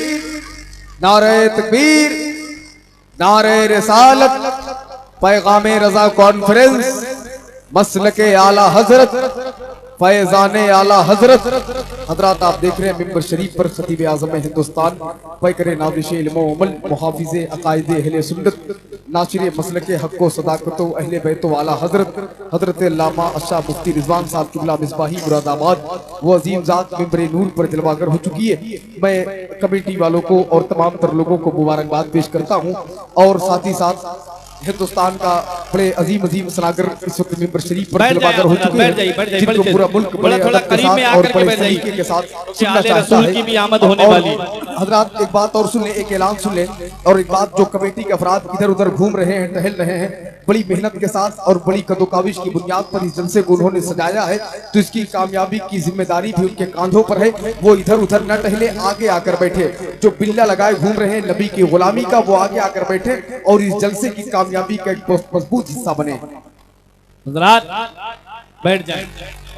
नारे तकबीर, नारे रिसालत, पैगामे रजा कॉन्फ्रेंस, मसलके आला हजरत, फैजान आला हजरत। हजरात आप देख रहे हैं मिंबर शरीफ पर खतीब आज़म हिंदुस्तान पैकर नादिश इल्म व अमल मुहाफिज़ अकायद अहले सुन्नत नाशिर मसलके हक़ व सदाक़त व अहले बैत वाला हजरत हजरत अल्लामा अशा मुफ्ती रिजवान साहब किबला मिसबाही मुरादाबाद वो अजीम ज़ात मिंबर नूर पर जलवागर हो चुकी है। मैं कमेटी वालों को और तमाम तर लोगों को मुबारकबाद पेश करता हूँ और साथ ही साथ हिंदुस्तान का बड़े अजीम अजीम सनागर इस वक्त मिंबर शरीफ पर जलवागर हो चुके हैं, जिनको पूरा मुल्क बड़े अदब के साथ और बड़े सलीके के साथ सुनना चाहता है। की भी आमद होने वाली। हजरात एक बात और सुन ले, एक ऐलान सुन ले, और एक बात जो कमेटी के अफराद इधर उधर घूम रहे हैं, टहल रहे हैं, बड़ी मेहनत के साथ और बड़ी कदोकाविश की बुनियाद पर इस जलसे को उन्होंने सजाया है, तो इसकी कामयाबी की जिम्मेदारी भी उनके कांधों पर है। वो इधर उधर न टहले, आगे आकर बैठे। जो बिल्ला लगाए घूम रहे हैं नबी की गुलामी का, वो आगे आकर बैठे और इस जलसे की कामयाबी का एक मजबूत हिस्सा बने। हजरात बैठ जाएं,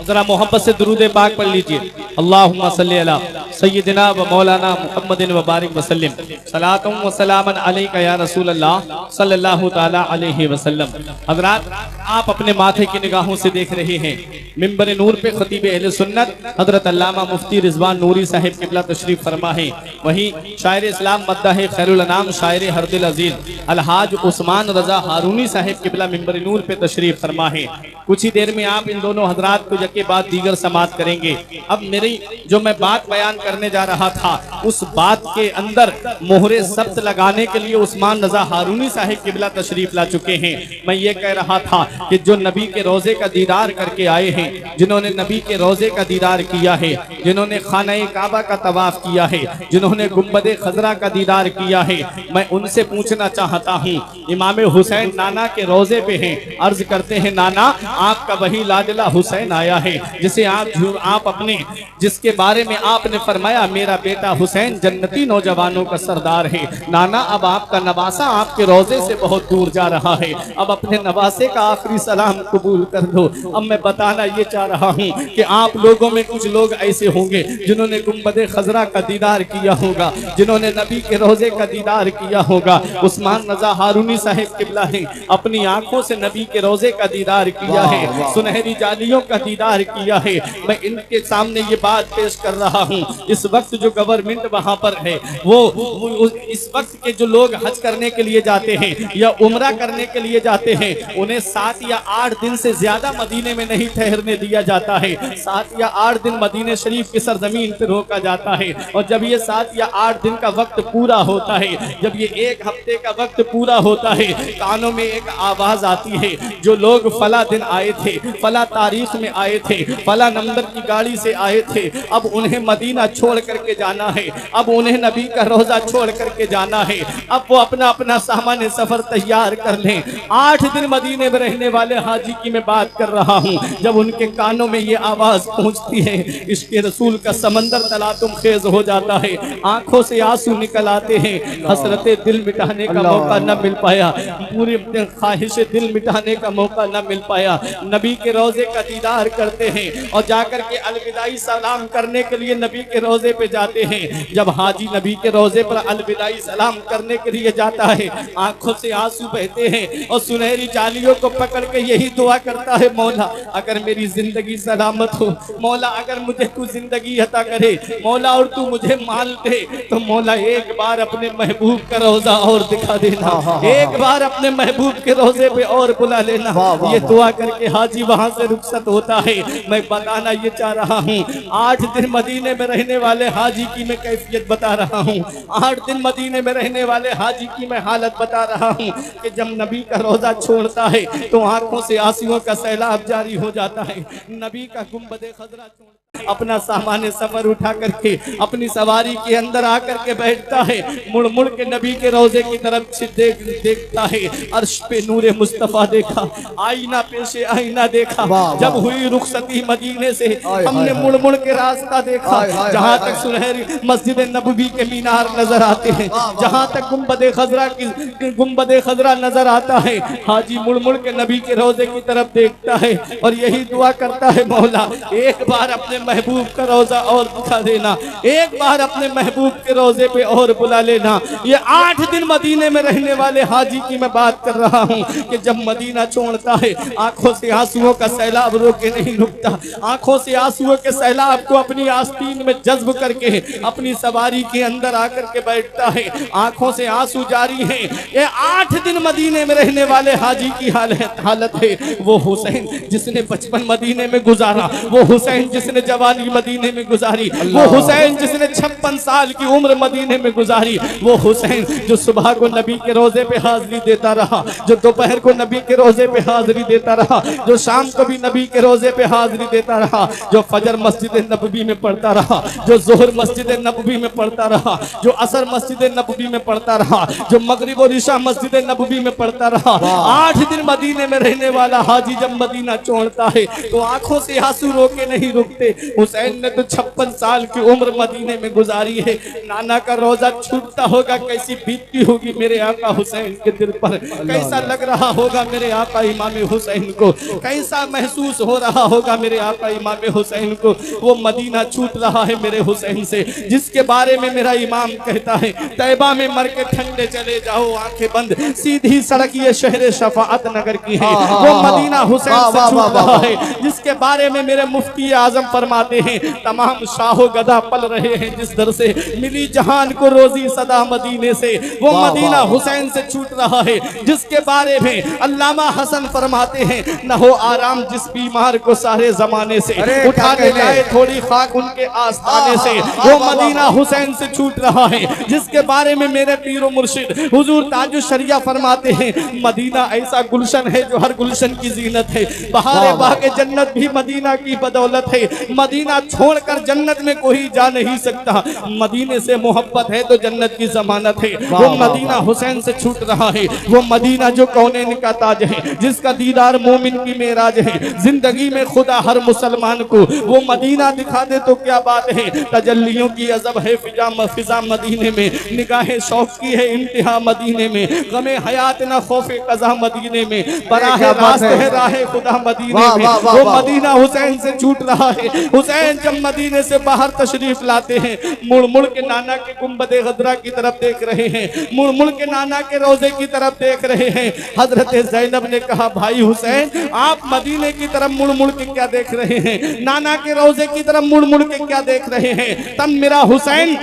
जरा मोहब्बत से दुरूद पाक पढ़ लीजिए। अल्लाहुम्मा सल्ली अला सय्यिदिना व मौलाना मुहम्मदिन व बारिक व सल्लिम सलातुम व सलामन अलैका या रसूल अल्लाह सल्लल्लाहु तआला अलैहि वसल्लम। हजरात आप अपने माथे की निगाहों से देख रहे हैं मिंबर नूर पे खतीब अहले सुन्नत हजरत अल्लामा मुफ्ती रिजवान नूरी साहिब किबला तशरीफ फरमा है। वहीं शायर इस्लाम मद्दाह खैरुल अनाम शायर हरदिल अजीज अलहाज उस्मान रजा हारूनी साहिब किबला मिंबर नूर पे तशरीफ फरमा है। कुछ ही देर में आप इन दोनों हजरात को के बाद दीगर समात करेंगे। अब मेरी जो मैं बात बयान करने जा रहा था, उस बात के अंदर मोहरे सब्त लगाने के लिए उस्मान रजा हारूनी साहिब किबला तशरीफ ला चुके हैं। मैं ये कह रहा था कि जो नबी के रोजे का दीदार करके आए हैं, जिन्होंने नबी के रोजे का दीदार किया है, जिन्होंने खाना काबा का तवाफ किया है, जिन्होंने गुंबद खजरा का दीदार किया है, मैं उनसे पूछना चाहता हूँ, इमाम हुसैन नाना के रोजे पे हैं, अर्ज करते हैं नाना आपका वही लाडला हुसैन आया है जिसे आप अपने जिसके बारे में आपने फरमाया मेरा बेटा हुसैन जन्नती नौजवानों का सरदार है। नाना अब आपका नवासा आपके रोजे से बहुत दूर जा रहा है, अब अपने नवासे का आखिरी सलाम कबूल कर दो। अब मैं बताना ये चाह रहा हूँ कि आप लोगों में कुछ लोग ऐसे होंगे जिन्होंने गुंबद खजरा का दीदार किया होगा, जिन्होंने नबी के रोजे का दीदार किया होगा। उस्मान रजा हारूनी साहिब किबला है, अपनी आंखों से नबी के रोजे का दीदार किया है, सुनहरी जालियों का दीदार इनकार किया है। मैं इनके सामने ये बात पेश कर रहा हूँ, इस वक्त जो गवर्नमेंट वहाँ पर है वो इस वक्त के जो लोग हज करने के लिए जाते हैं या उम्रा करने के लिए जाते हैं, उन्हें 7 या 8 दिन से ज्यादा मदीने में नहीं ठहरने दिया जाता है। 7 या 8 दिन मदीने शरीफ की सरजमीन पर रोका जाता है। और जब ये 7 या 8 दिन का वक्त पूरा होता है, जब ये 1 हफ्ते का वक्त पूरा होता है, कानों में एक आवाज आती है, जो लोग फला दिन आए थे, फला तारीख में आए थे, फला नंबर की गाड़ी से आए थे, अब उन्हें मदीना छोड़ करके जाना है, अब उन्हें नबी का रोजा छोड़ करके जाना है, अब वो अपना अपना सामान सफर तैयार कर लें। 8 दिन मदीने में रहने वाले हाजी की मैं बात कर रहा हूँ। जब उनके कानों में ये आवाज पहुंचती है, इसके रसूल का समंदर तलातुम खेज हो जाता है, आंखों से आंसू निकल आते हैं। हसरते दिल मिटाने का मौका न मिल पाया, पूरी ख्वाहिश दिल मिटाने का मौका न मिल पाया। नबी के रोजे का दीदार करते हैं और जाकर के अलविदाई सलाम करने के लिए नबी के रोजे पे जाते हैं। जब हाजी नबी के रोजे पर अलविदाई सलाम करने के लिए जाता है, आंखों से आंसू बहते हैं और सुनहरी जालियों को पकड़ के यही दुआ करता है, मौला अगर मेरी जिंदगी सलामत हो, मौला अगर मुझे तू जिंदगी अता करे, मौला और तू मुझे माल दे, तो मौला एक बार अपने महबूब का रोजा और दिखा देना, एक बार अपने महबूब के रोजे पे और बुला लेना। ये दुआ करके हाजी वहां से रुखसत होता है। मैं बताना ये चाह रहा हूँ, 8 दिन मदीने में रहने वाले हाजी की मैं कैफियत बता रहा हूँ, 8 दिन मदीने में रहने वाले हाजी की मैं हालत बता रहा हूँ कि जब नबी का रोजा छोड़ता है तो आंखों से आंसुओं का सैलाब जारी हो जाता है। नबी का गुंबदे खजरा अपना सामान सफर उठा करके अपनी सवारी के अंदर आकर के बैठता है, मुड़ मुड़ के नबी के रोजे की तरफ देखता है। अर्श पे नूरे मुस्तफा देखा, आईना पे से आईना देखा। जब हुई रुखसती मदीने से हमने मुड़ मुड़ के रास्ता देखा, जहाँ तक सुनहरी मस्जिद नबवी के मीनार नजर आते हैं, जहाँ तक गुंबदे खजरा नजर आता है, हाजी मुड़ मुड़ के नबी के रोजे की तरफ देखता है और यही दुआ करता है, मौला एक बार अपने महबूब का रोजा और दिखा देना, एक बार अपने महबूब के रोजे पे और बुला लेना। ये 8 दिन मदीने में रहने वाले हाजी की मैं बात कर रहा हूँ कि जब मदीना छोड़ता है, आंखों से आंसुओं का सैलाब रोके नहीं रुकता, आंखों से आंसुओं के सैलाब को अपनी आस्तीन में जज्ब करके अपनी सवारी के अंदर आकर के बैठता है। आंखों से आंसू जारी हैं। ये 8 दिन मदीने में रहने वाले हाजी की हालत है। वो हुसैन जिसने बचपन मदीने में गुजारा, वो हुसैन जिसने जवानी मदीने में गुजारी, वो हुसैन जिसने 56 साल की उम्र मदीने में गुजारी, वो हुसैन जो सुबह को नबी के रोजे पे हाजिरी देता रहा, जो दोपहर को नबी के रोजे पे हाजिरी देता रहा, जो शाम को भी नबी के रोजे पे हाजिरी देता रहा, जो फजर मस्जिद नबवी में पढ़ता रहा, जो जोहर मस्जिद नबवी में पढ़ता रहा, जो असर मस्जिद नबवी में पढ़ता रहा, जो मगरिब और इशा मस्जिद नबवी में पढ़ता रहा। 8 दिन मदीने में रहने वाला हाजी जब मदीना छोड़ता है तो आंखों से आंसू रोके नहीं रुकते। हुसैन ने तो 56 साल की उम्र मदीने में गुजारी है। नाना का रोजा छूटता होगा, कैसी बीतती होगी मेरे आका हुसैन के दिल पर, कैसा लग रहा होगा मेरे आका इमाम हुसैन को, कैसा महसूस हो रहा होगा मेरे आका इमाम हुसैन को। वो मदीना छूट रहा है मेरे हुसैन से, जिसके बारे में मेरा इमाम कहता है, तैबा में मर के ठंडे चले जाओ आंखें बंद, सीधी सड़क ये शहर शफाअत नगर की है। वो मदीना हुसैन से छूट रहा है, जिसके बारे में मेरे मुफ्ती आजम फरमाते हैं, तमाम शाहो गदा पल रहे हैं जिस दर से, मिली जहान को रोजी सदा मदीने से। वो मदीना हुसैन से छूट रहा है, जिसके बारे में अल्लामा हसन फरमाते हैं, न हो आराम जिस बीमार को सारे जमाने से, उठा के लाए थोड़ी खाक उनके आस्थाने से। वो मदीना हुसैन से छूट रहा है, जिसके बारे में मेरे पीरो मुर्शिद हुजूर ताजुश शरिया फरमाते हैं, मदीना ऐसा गुलशन है जो हर गुलशन की जीनत है, बहारे बागे जन्नत भी मदीना की बदौलत है। मदीना छोड़कर जन्नत में कोई जा नहीं सकता, मदीने से मोहब्बत है तो जन्नत की जमानत है। वो मदीना हुसैन से छूट रहा है, वो मदीना जो कौनैन का ताज है, जिसका दीदार मोमिन की मेराज है। जिंदगी में खुदा हर मुसलमान को वो मदीना दिखा दे तो क्या बात है। तजल्लियों की अजब है फिजा मदीने में, निगाहें शौक की है इंतहा मदीने में, गमे हयात न खौफे कज़ा मदीने में, बराहे रास्त है राहे खुदा मदीने में। वो मदीना हुसैन से छूट रहा है, हुसैन जब मदीने से बाहर तशरीफ लाते हैं, मुड़ मुड़ के नाना के गुंबदे गदरा की तरफ देख रहे हैं, मुड़ मुड़ के नाना के रोजे की तरफ देख रहे हैं। हजरत ज़ैनब ने कहा, भाई हुसैन आप मदीने की तरफ मुड़ मुड़ के क्या देख रहे हैं, नाना के रोजे की तरफ मुड़ मुड़ के क्या देख रहे हैं? तब मेरा हुसैन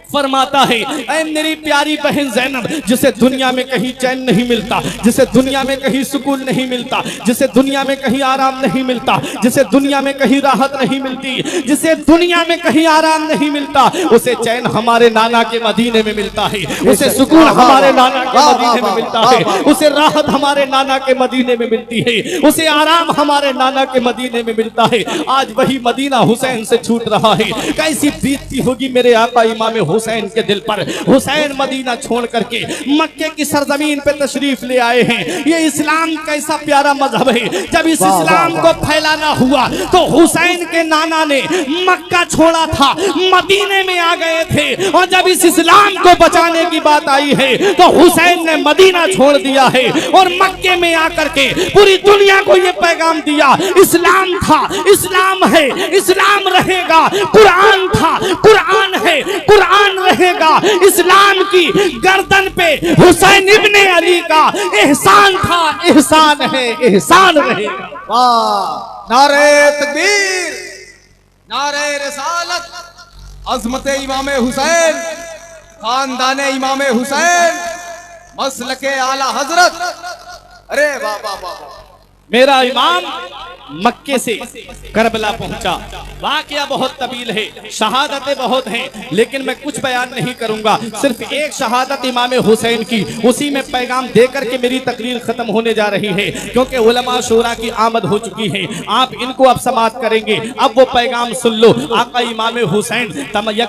फरमाता है, ऐ मेरी प्यारी बहन ज़ैनब, जिसे दुनिया में कहीं चैन नहीं मिलता, जिसे दुनिया में कहीं सुकून नहीं मिलता, जिसे दुनिया में कहीं आराम नहीं मिलता, जिसे दुनिया में कहीं राहत नहीं मिलती, जिसे दुनिया में कहीं आराम नहीं मिलता, उसे चैन हमारे नाना के मदीने में मिलता है, उसे सुकून हमारे नाना के मदीने में मिलता है, उसे राहत हमारे नाना के मदीने में मिलती है, उसे आराम हमारे नाना के मदीने में मिलता है। आज वही मदीना हुसैन से छूट रहा है। कैसी बीतती होगी मेरे आका इमाम हुसैन के दिल पर। हुसैन मदीना छोड़ करके मक्के की सरजमीन पे तशरीफ ले आए हैं। ये इस्लाम कैसा प्यारा मजहब है। जब इस इस्लाम को फैलाना हुआ तो हुसैन के नाना ने मक्का छोड़ा था, मदीने में आ गए थे, और जब इस इस्लाम को बचाने की बात आई है तो हुसैन ने मदीना छोड़ दिया है और मक्के में आकर के पूरी दुनिया को ये पैगाम दिया, इस्लाम था, इस्लाम है, इस्लाम रहेगा, कुरान था, कुरान है, कुरान रहेगा। इस्लाम की गर्दन पे हुसैन इब्ने अली का एहसान था, एहसान है, एहसान रहेगा। वाह, नारे तकबीर, नारे रिसालत, अज़मत इमाम हुसैन, खानदान इमाम हुसैन, मसलके आला हजरत। अरे वाह वाह वाह। मेरा इमाम मक्के से करबला पहुंचा। वाकया बहुत तवील है, शहादतें बहुत हैं, लेकिन मैं कुछ बयान नहीं करूंगा। सिर्फ एक शहादत इमाम हुसैन की, उसी में पैगाम देकर के मेरी तकरीर खत्म होने जा रही है, क्योंकि उलमा शूरा की आमद हो चुकी है। आप इनको अब समाप्त करेंगे। अब वो पैगाम सुन लो। आका इमाम हुसैन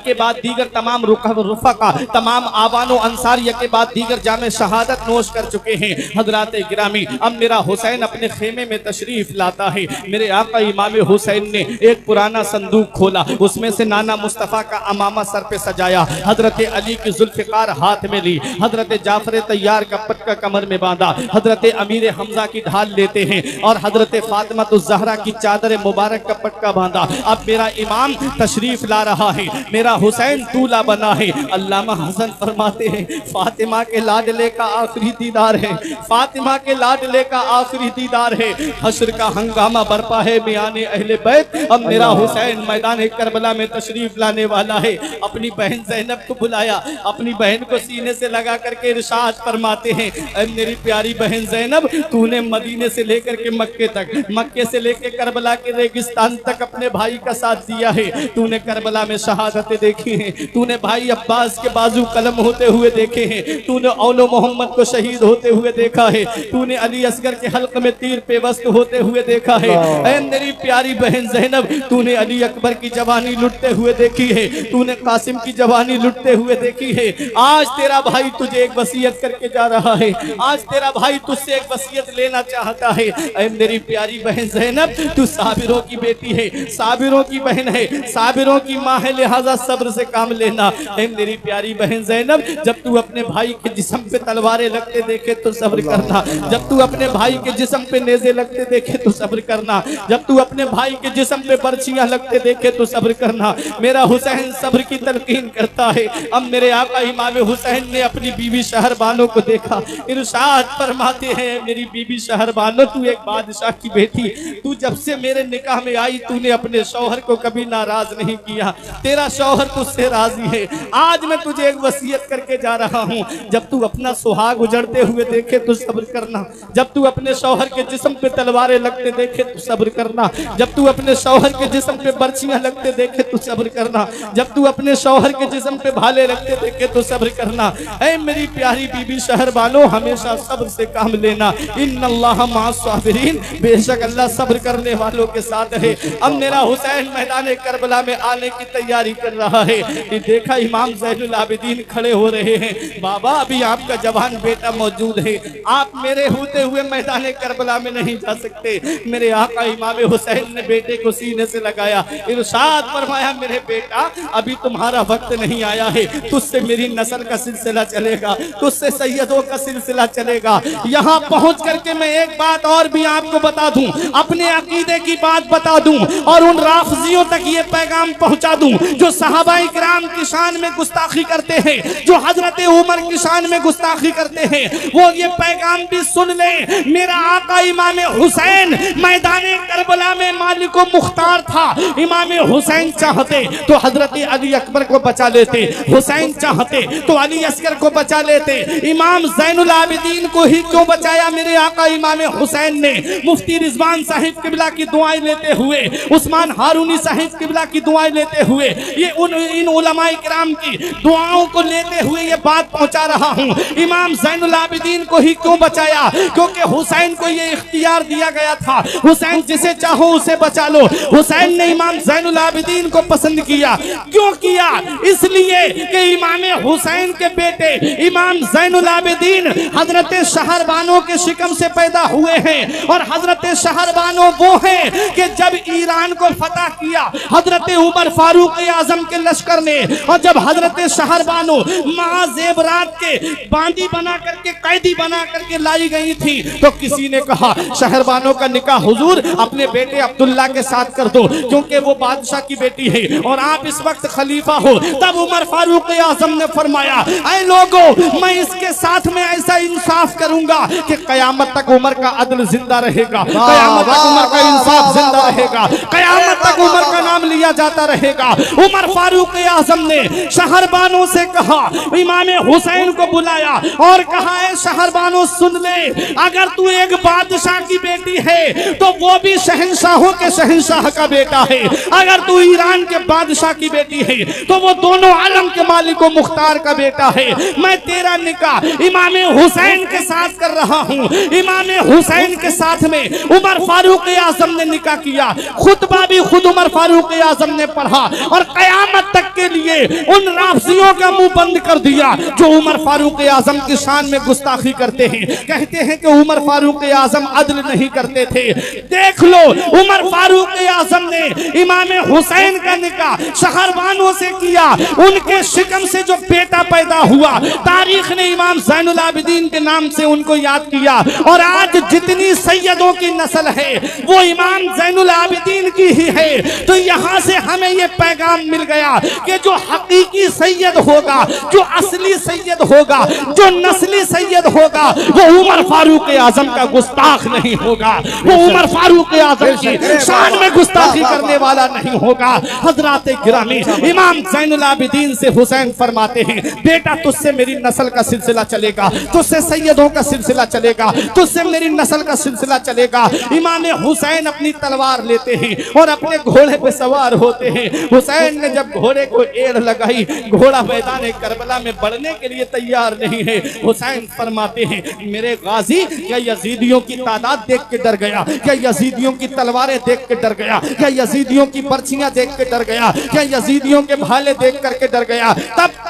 के बाद दीगर तमाम रुफका, तमाम आवानो अंसार के बाद दीगर जामे शहादत नोश कर चुके हैं। हजरात गिरामी, अब मेरा हुसैन अपने खेमे में तशरीफ लाता है। मेरे आका इमाम हुसैन ने एक पुराना संदूक खोला, उसमें से नाना मुस्तफ़ा का अमामा सर पे सजाया, हजरत अली की जुल्फ़िकार हाथ में ली, हजरत जाफर तैयार का पटका कमर में बांधा, हजरत अमीर हमजा की ढाल लेते हैं और हजरत फातिमा ज़हरा की चादर मुबारक का पटका बांधा। अब मेरा इमाम तशरीफ ला रहा है। मेरा हुसैन दूल्हा बना है। अल्लामा हसन फरमाते हैं, फातिमा के लाडले का आखिरी दीदार है, फातिमा के लाडले का आखिरी दीदार है। हश्र का हंगामा बरपा है मियाने अहले बैत। अब मेरा हुसैन मैदान करबला में तशरीफ लाने वाला है। अपनी बहन ज़ैनब को बुलाया, अपनी बहन को सीने से लगा करके इरशाद फरमाते हैं, ऐ मेरी प्यारी बहन ज़ैनब, तूने मदीने से लेकर के मक्के तक, मक्के से लेकर करबला के रेगिस्तान तक अपने भाई का साथ दिया है। तूने करबला में शहादतें देखी हैं, तूने भाई अब्बास के बाजू कलम होते हुए देखे हैं, तूने औलो मोहम्मद को शहीद होते हुए देखा है, तूने अली असगर के हल्क में तीर पेवस्त होते हुए देखा है। ऐ मेरी प्यारी बहन ज़ैनब, तूने अली अकबर की जवानी लुटते हुए देखी है, तूने कासिम की जवानी लुटते हुए देखी है। आज तेरा भाई तुझे एक वसीयत करके जा रहा है, आज तेरा भाई तुझसे एक वसीयत लेना चाहता है। ऐ मेरी प्यारी बहन ज़ैनब, तू साबिरों की बेटी है, साबिरों की बहन है, साबिरों की माँ है, लिहाजा सब्र से काम लेना। ऐ मेरी प्यारी बहन ज़ैनब, जब तू अपने भाई के जिस्म पे तलवारें लगते देखे तो सब्र करना, जब तू अपने भाई के जिस्म पे नेज़े लगते देखे तो सब्र करना, जब तू अपने भाई के जिस्म पे बर्छियां लगते देखे तो सब्र करना। मेरा हुसैन सब्र की तलकीन करता है। अब मेरे आका इमाम हुसैन ने अपनी बीवी शहरबानो को देखा, इरशाद फरमाते हैं, मेरी बीवी शहरबानो, तू एक बादशाह की बेटी, तू जब से मेरे निकाह में आई तूने अपने शौहर को कभी नाराज नहीं किया, तेरा शौहर तुझसे राजी है। आज मैं तुझे एक वसीयत करके जा रहा हूँ, जब तू अपना सुहाग उजड़ते हुए देखे तो सब्र करना, जब तू अपने शौहर के जिस्म पे तलवारें लगते देखे तो सब्र करना, जब तू अपने शौहर के जिस्म पे बर्छियां लगते देखे तो सब्र करना, जब तू अपने शौहर के जिस्म पे भाले लगते देखे तो सब्र करना। ऐ मेरी प्यारी बीबी शहरबानो, हमेशा सब्र से काम लेना। इन्नल्लाह मास्साबिरीन, बेशक अल्लाह सब्र करने वालों के साथ है। अब मेरा हुसैन मैदान करबला में आने की तैयारी कर रहा है। ये देखा इमाम ज़ैनुल आबिदीन खड़े हो रहे हैं। बाबा, अभी आपका जवान बेटा मौजूद है, आप मेरे होते हुए मैदान करबला में नहीं जा सकते। मेरे आका इमाम हुसैन ने बेटे को सीने से लगाया, इरशाद फरमाया मेरे बेटा अभी तुम्हारा वक्त नहीं आया है, तुझसे मेरी नस्ल का सिलसिला चलेगा, तुझसे सैयदों का सिलसिला चलेगा। यहाँ पहुंच करके मैं एक बात और भी आपको बता दूं, अपने अकीदे की बात बता दूं और उन राफजियों तक ये पैगाम पहुंचा दूं जो सहाबा इकराम की शान में गुस्ताखी करते हैं, जो हजरत उमर की शान में गुस्ताखी करते हैं, वो ये पैगाम भी सुन ले। मेरा आका इमाम हुसैन मैदान करबला में मालिक मुख्तार था। इमाम हुसैन चाहते तो हजरत अली अकबर को बचा लेते, हुसैन चाहते तो अली असगर को बचा लेते। इमाम ज़ैनुल आबिदीन को ही क्यों बचाया मेरे आका इमाम हुसैन ने? मुफ्ती रिजवान साहिब किबला की दुआएं लेते हुए, उस्मान हारूनी साहिब किबला की दुआएं लेते हुए, ये इन उलमा इकराम की दुआओं को लेते हुए ये बात पहुंचा रहा हूं। इमाम ज़ैनुल आबिदीन को ही क्यों बचाया? क्योंकि हुसैन को ये इख्तियार दिया गया था, हुसैन जिसे चाहो उसे बचा लो। हुसैन ने इमाम ज़ैनुल आबिदीन को पसंद किया। क्यों किया? इसलिए कि इमाम हुसैन के बेटे इमाम ज़ैनुल आबिदीन हजरत शहरबानो के शिकम से पैदा हुए हैं, और हजरत शहरबानो वो हैं कि जब ईरान को फतह किया हजरत उमर फारूक आजम के लश्कर ने, और जब हजरत शहरबानो महाजेबरात के बांदी बना करके, कैदी बना करके लाई गई थी, तो किसी ने कहा शहरबानो का निकाह हुजूर अपने बेटे अब्दुल्ला के साथ कर दो, क्योंकि वो बादशाह की बेटी है और आप इस वक्त खलीफा हो। तब उमर फारूक आजम ने फरमाया, ऐ लोगों, मैं इसके साथ में ऐसा इंसाफ करूंगा कि कयामत तक उमर का अदल जिंदा रहेगा, कयामत तक उमर का इंसाफ जिंदा रहेगा, कयामत तक उमर का नाम लिया जाता रहेगा। उमर फारूक आजम ने शहरबानो से कहा, इमाम हुसैन को बुलाया और कहा, है शहरबानो सुन ले, अगर तू एक बादशाह की बेटी है तो वो भी शहंशाहों के शहंशाह का बेटा है, अगर तू ईरान के बादशाह की बेटी है तो वो दोनों आलम के मालिक व मुख्तार का बेटा है। मैं तेरा निकाह इमाम हुसैन के साथ कर रहा हूँ। इमाम हुसैन के साथ में उमर फारूक आजम ने निकाह किया, खुतबा भी खुद उमर फारूक आजम ने पढ़ा, और कयामत तक के लिए उन राफजियों का मुंह बंद कर दिया जो उमर फारूक आजम की शान में गुस्ताखी करते हैं, कहते हैं कि उमर फारूक आजम अदल नहीं करते थे। देख लो, उमर फारूक आजम ने इमाम हुसैन का निकाह शहरबानों से किया, उनके शिकम से जो बेटा पैदा हुआ, तारीख ने इमाम ज़ैनुल आबिदीन के नाम से उनको याद किया, और आज जितनी सैयदों की नस्ल है वो इमाम ज़ैनुल आबिदीन की ही है। तो यहाँ से हमें ये पैगाम मिल गया कि जो हकीकी सैयद होगा, जो असली सैयद होगा, जो नस्ली सैयद होगा, वो उमर फारूक आजम का गुस्ताख नहीं होगा, वो उमर फारूक आजम की शान में गुस्ताखी करने वाला नहीं होगा। हजरात गिरामी, इमाम ज़ैनुल आबिदीन से हुसैन फरमाते हैं, बेटा तुझसे मेरी नस्ल का सिलसिला चलेगा, तुझसे सैयदों का सिलसिला चलेगा, तुझसे मेरी नस्ल का सिलसिला चलेगा। इमाम हुसैन अपनी तलवार लेते हैं और अपने घोड़े पे सवार होते हैं। हुसैन ने जब घोड़े को एड़ लगाई, घोड़ा मैदान करबला में बढ़ने के लिए तैयार नहीं है। हुसैन फरमाते हैं, मेरे गाजी, क्या यजीदियों की तादाद देख के डर गया? क्या यजीदियों की तलवारें देख के डर गया? क्या यजीदियों की पर्चियां देख के डर गया? क्या यजीदियों के भाले देख करके डर गया? तब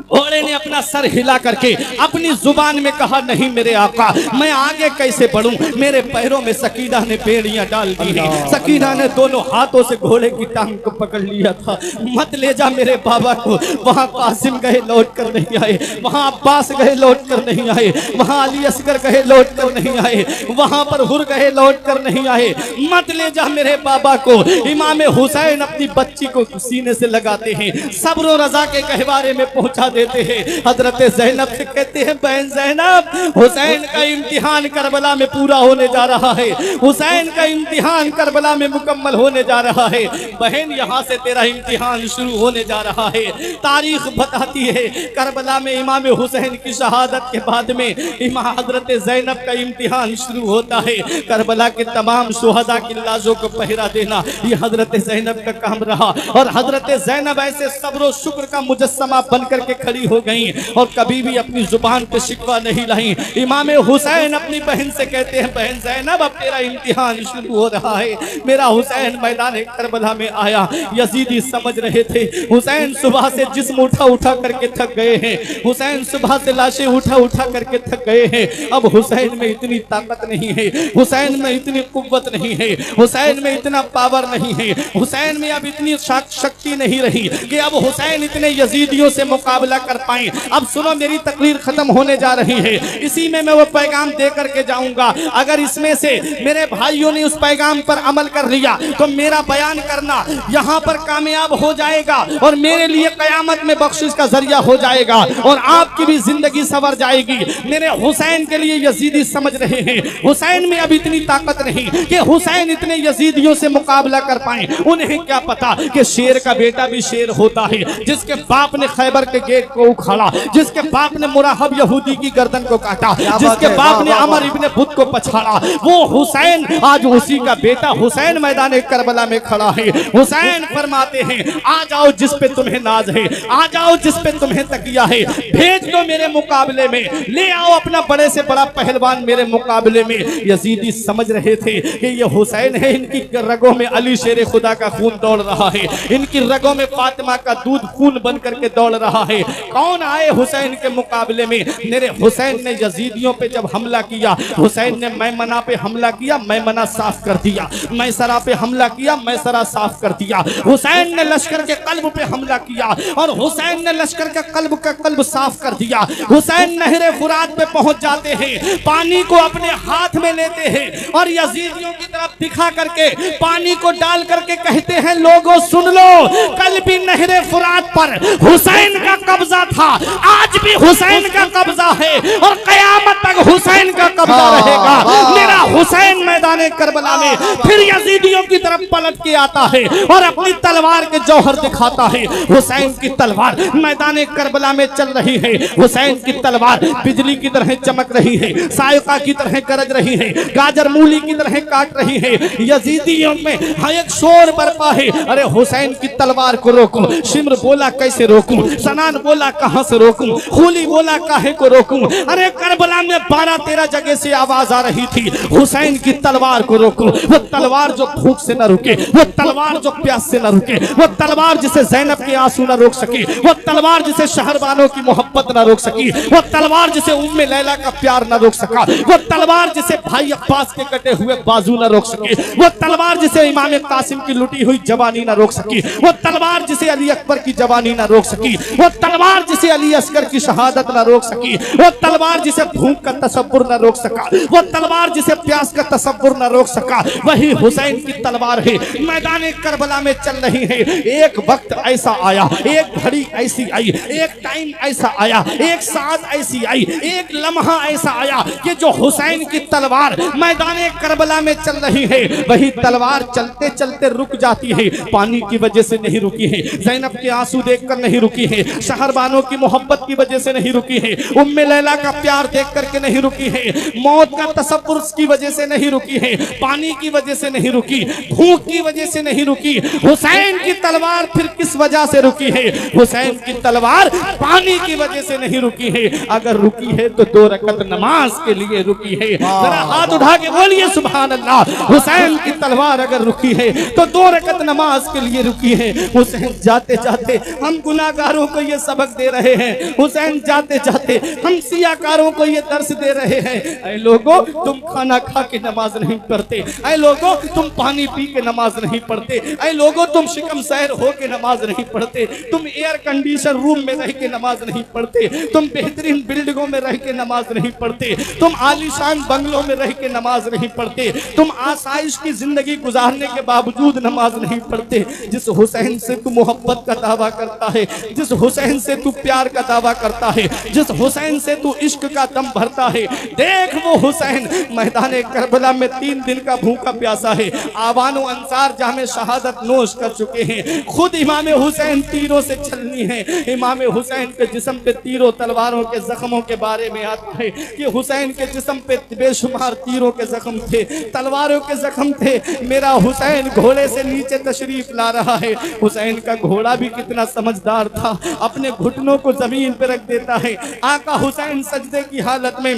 घोड़े ने अपना सर हिला करके अपनी जुबान में कहा, नहीं मेरे आका, मैं आगे कैसे बढ़ूं? मेरे पैरों में सकीना ने बेड़ियां डाल दी हैं। सकीना ने दोनों हाथों से घोड़े की टांग को पकड़ लिया था। मत ले जा मेरे बाबा को। वहां कासिम गए लौट कर नहीं आए, वहां अब्बास गए लौट कर नहीं आए, वहां अली असगर गए लौट कर नहीं आए, वहां पर हुर गए लौट कर नहीं आए। मत ले जा मेरे बाबा को। इमाम हुसैन अपनी बच्ची को सीने से लगाते हैं, सब्र और रजा के गहवारे में पहुंचा देते हैं। हजरत ज़ैनब से कहते हैं, बहन ज़ैनब, हुसैन का इम्तिहान करबला में पूरा होने जा रहा है, हुसैन का इम्तिहान करबला में मुकम्मल होने जा रहा है। बहन, यहाँ से तेरा इम्तिहान शुरू होने जा रहा है। तारीख बताती है, करबला में इमाम हुसैन की शहादत के बाद में इमाम हजरत ज़ैनब का इम्तिहान शुरू होता है। करबला के तमाम शुहदा की लाशों को पहरा देना ये हजरत ज़ैनब का काम रहा, और हजरत ज़ैनब ऐसे सब्र और शुक्र का मुजस्समा बन करके खड़ी हो गई और कभी भी अपनी जुबान पे शिकवा नहीं लाई। इमाम हुसैन अपनी बहन से कहते हैं, बहन ज़ैनब अब तेरा इम्तिहान शुरू हो रहा है। मेरा हुसैन मैदान करबला में आया, यजीदी समझ रहे थे हुसैन सुबह से जिस्म उठा उठा करके थक गए हैं, हुसैन सुबह से लाशें उठा उठा करके थक गए हैं। अब हुसैन में इतनी ताकत नहीं है, हुसैन में इतनी कुव्वत नहीं है, हुसैन में इतना पावर नहीं है, हुसैन में अब इतनी शक्ति नहीं रही कि अब हुसैन इतने यजीदियों से मुकाबला कर पाए। अब सुनो, मेरी तकरीर खत्म होने जा रही है, इसी में मैं वो पैगाम दे करके जाऊंगा। अगर इसमें से मेरे भाइयों ने उस पैगाम पर अमल कर लिया तो मेरा बयान करना यहाँ पर कामयाब हो जाएगा और मेरे लिए कयामत में बख्शिश का जरिया हो जाएगा और आपकी भी जिंदगी संवर जाएगी। मेरे हुसैन के लिए यजीदी समझ रहे हैं हुसैन में अब इतनी ताकत नहीं कि हुसैन इतने यजीदियों से मुकाबला कर पाए। उन्हें क्या पता कि शेर का बेटा भी शेर होता है, जिसके बाप ने खैबर के गेट को उखाड़ा, जिसके बाप ने मुराहब यहूदी की गर्दन को काटा, जिसके बाप ने अमर इब्ने बुत को पछाड़ा, वो हुसैन आज उसी का बेटा हुसैन मैदान करबला में खड़ा है। हुसैन फरमाते हैं, आ जाओ जिस पे तुम्हें नाज है, आ जाओ जिस पे तुम्हें तकिया है, भेज दो मेरे मुकाबले में, ले आओ अपना बड़े से बड़ा पहलवान मेरे मुकाबले में। यजीदी समझ रहे थे कि ये हुसैन है, इनकी रगों में अली शेर खुदा का खून दौड़ रहा है, इनकी रगों में फातिमा का दूध खून बन करके दौड़ रहा है। कौन आए हुसैन के मुकाबले में? मेरे हुसैन ने यजीदियों पे जब हमला किया, हुसैन ने मैमना पे हमला किया, मैमना साफ कर दिया, मैसरा पे हमला किया, मैसरा साफ कर दिया। हुसैन ने लश्कर के कल्ब पे हमला किया और हुसैन ने लश्कर का कल्ब साफ कर दिया। हुसैन नहरे फुरात पे पहुंच जाते हैं, पानी को अपने हाथ में लेते हैं और यजीदियों की तरफ दिखा करके पानी को डाल करके कहते हैं, लोगों सुन लो, कल भी नहरे फुरात पर हुसैन का कब्जा था, आज भी हुसैन का कब्जा है और कयामत तक हुसैन का कब्जा रहेगा। मेरा हुसैन मैदान करबला में फिर यजीदियों की तरफ पलट के आता है और अपनी तलवार के जौहर दिखाता है। हुसैन की तलवार मैदान करबला में चल रही है, हुसैन की तलवार बिजली की तरह चमक रही है, सायका की तरह गरज रही है, गाजर मूली की तरह काट रही है। यजीदियों में एक शोर बरपा है, अरे हुसैन की तलवार को रोकूं। शिम्र बोला कैसे रोकूं, सनान बोला कहां से रोकूं, खूली बोला काहे को रोकूं। अरे करबला में 12-13 जगह से आवाज आ रही थी, हुसैन की तलवार को रोकूं। वो तलवार जो भूख से न रुके, वो तलवार जो प्यास से न रुके, वो तलवार जिसे ज़ैनब के आंसू न रोक सकी, वो तलवार जिसे शहरबानों की मोहब्बत न रोक सकी, वो तलवार जिसे उम्मे लैला का प्यार न रोक सका, वो तलवार जिसे भाई अब्बास के कटे हुए बाजू न रोक सके, वो तलवार जिसे इमाम कासिम की लुटी हुई जवानी न रोक सकी, वो तलवार जिसे अली अकबर की जवानी न रोक सकी, वो तलवार जिसे अली असगर की शहादत न रोक सकी, वो तलवार जिसे भूख का तसव्वुर न रोक सका, वो तलवार जिसे प्यास का तसव्वुर न रोक सका, वही हुसैन की तलवार है, मैदान करबला में चल रही है। एक वक्त ऐसा आया, एक घड़ी ऐसी आई, एक टाइम ऐसा आया, एक साथ ऐसी आई, एक लम्हा ऐसा आया कि जो हुसैन की तलवार मैदान करबला में चल रही है, वही तलवार चलते चलते रुक जाती है। पानी की वजह से नहीं रुकी है, ज़ैनब के आंसू देखकर नहीं रुकी है, शहरबानों की मोहब्बत की वजह से नहीं रुकी है, उम्मे लैला का प्यार देख करके नहीं रुकी है, मौत का तसव्वुर की वजह से नहीं रुकी है, पानी की वजह से नहीं रुकी, भूख की वजह से नहीं रुकी। हुसैन की तलवार फिर किस वजह से रुकी है? हुसैन की तलवार पानी की वजह से नहीं रुकी है। अगर रुकी है तो 2 रकत नमाज के लिए रुकी है। जरा हाथ उठा के बोलिए सुभान अल्लाह। हुसैन की तलवार अगर रुकी है तो 2 रकत नमाज के लिए रुकी है। हुसैन जाते जाते हम गुनाहगारों को ये सबक दे रहे हैं, हुसैन जाते जाते हम सियाकारों को ये दर्श दे रहे हैं। ऐ लोगों, तुम खाना खा के नमाज नहीं पढ़ते, ऐ लोगों तुम पानी पी के नमाज नहीं पढ़ते, ऐ लोगों तुम शिकम सहर हो के नमाज नहीं पढ़ते, तुम एयर कंडीशन रूम में रह के नमाज नहीं पढ़ते, तुम बेहतरीन बिल्डिंगों में रह के नमाज नहीं पढ़ते, तुम आलीशान बंगलों में रह के नमाज नहीं पढ़ते, तुम आसाइश की जिंदगी गुजारने के बावजूद नमाज नहीं पढ़ते। जिस हुसैन से तू मोहब्बत का दावा करता है, जिस हुसैन से तू प्यार का दावा करता है, जिस हुसैन से तू इश्क का दम भरता है, देख वो हुसैन मैदान करबला में 3 दिन का भूखा प्यासा है। आवानो अंसार जामे शहादत नोश कर चुके हैं। खुद इमाम हुसैन तीरों से छलनी है। इमाम हुसैन के जिस्म पे तीरों तलवारों के जख्मों के बारे में आता है कि हुसैन के जिस्म पे बेशुमार तीरों के जख्म थे, तलवारों के जख्म थे। मेरा हुसैन घोड़े से नीचे तशरीफ ला रहा है। हुसैन का घोड़ा भी कितना समझदार था, अपने घुटनों को जमीन पे रख देता है। आका हुसैन सजदे की हालत में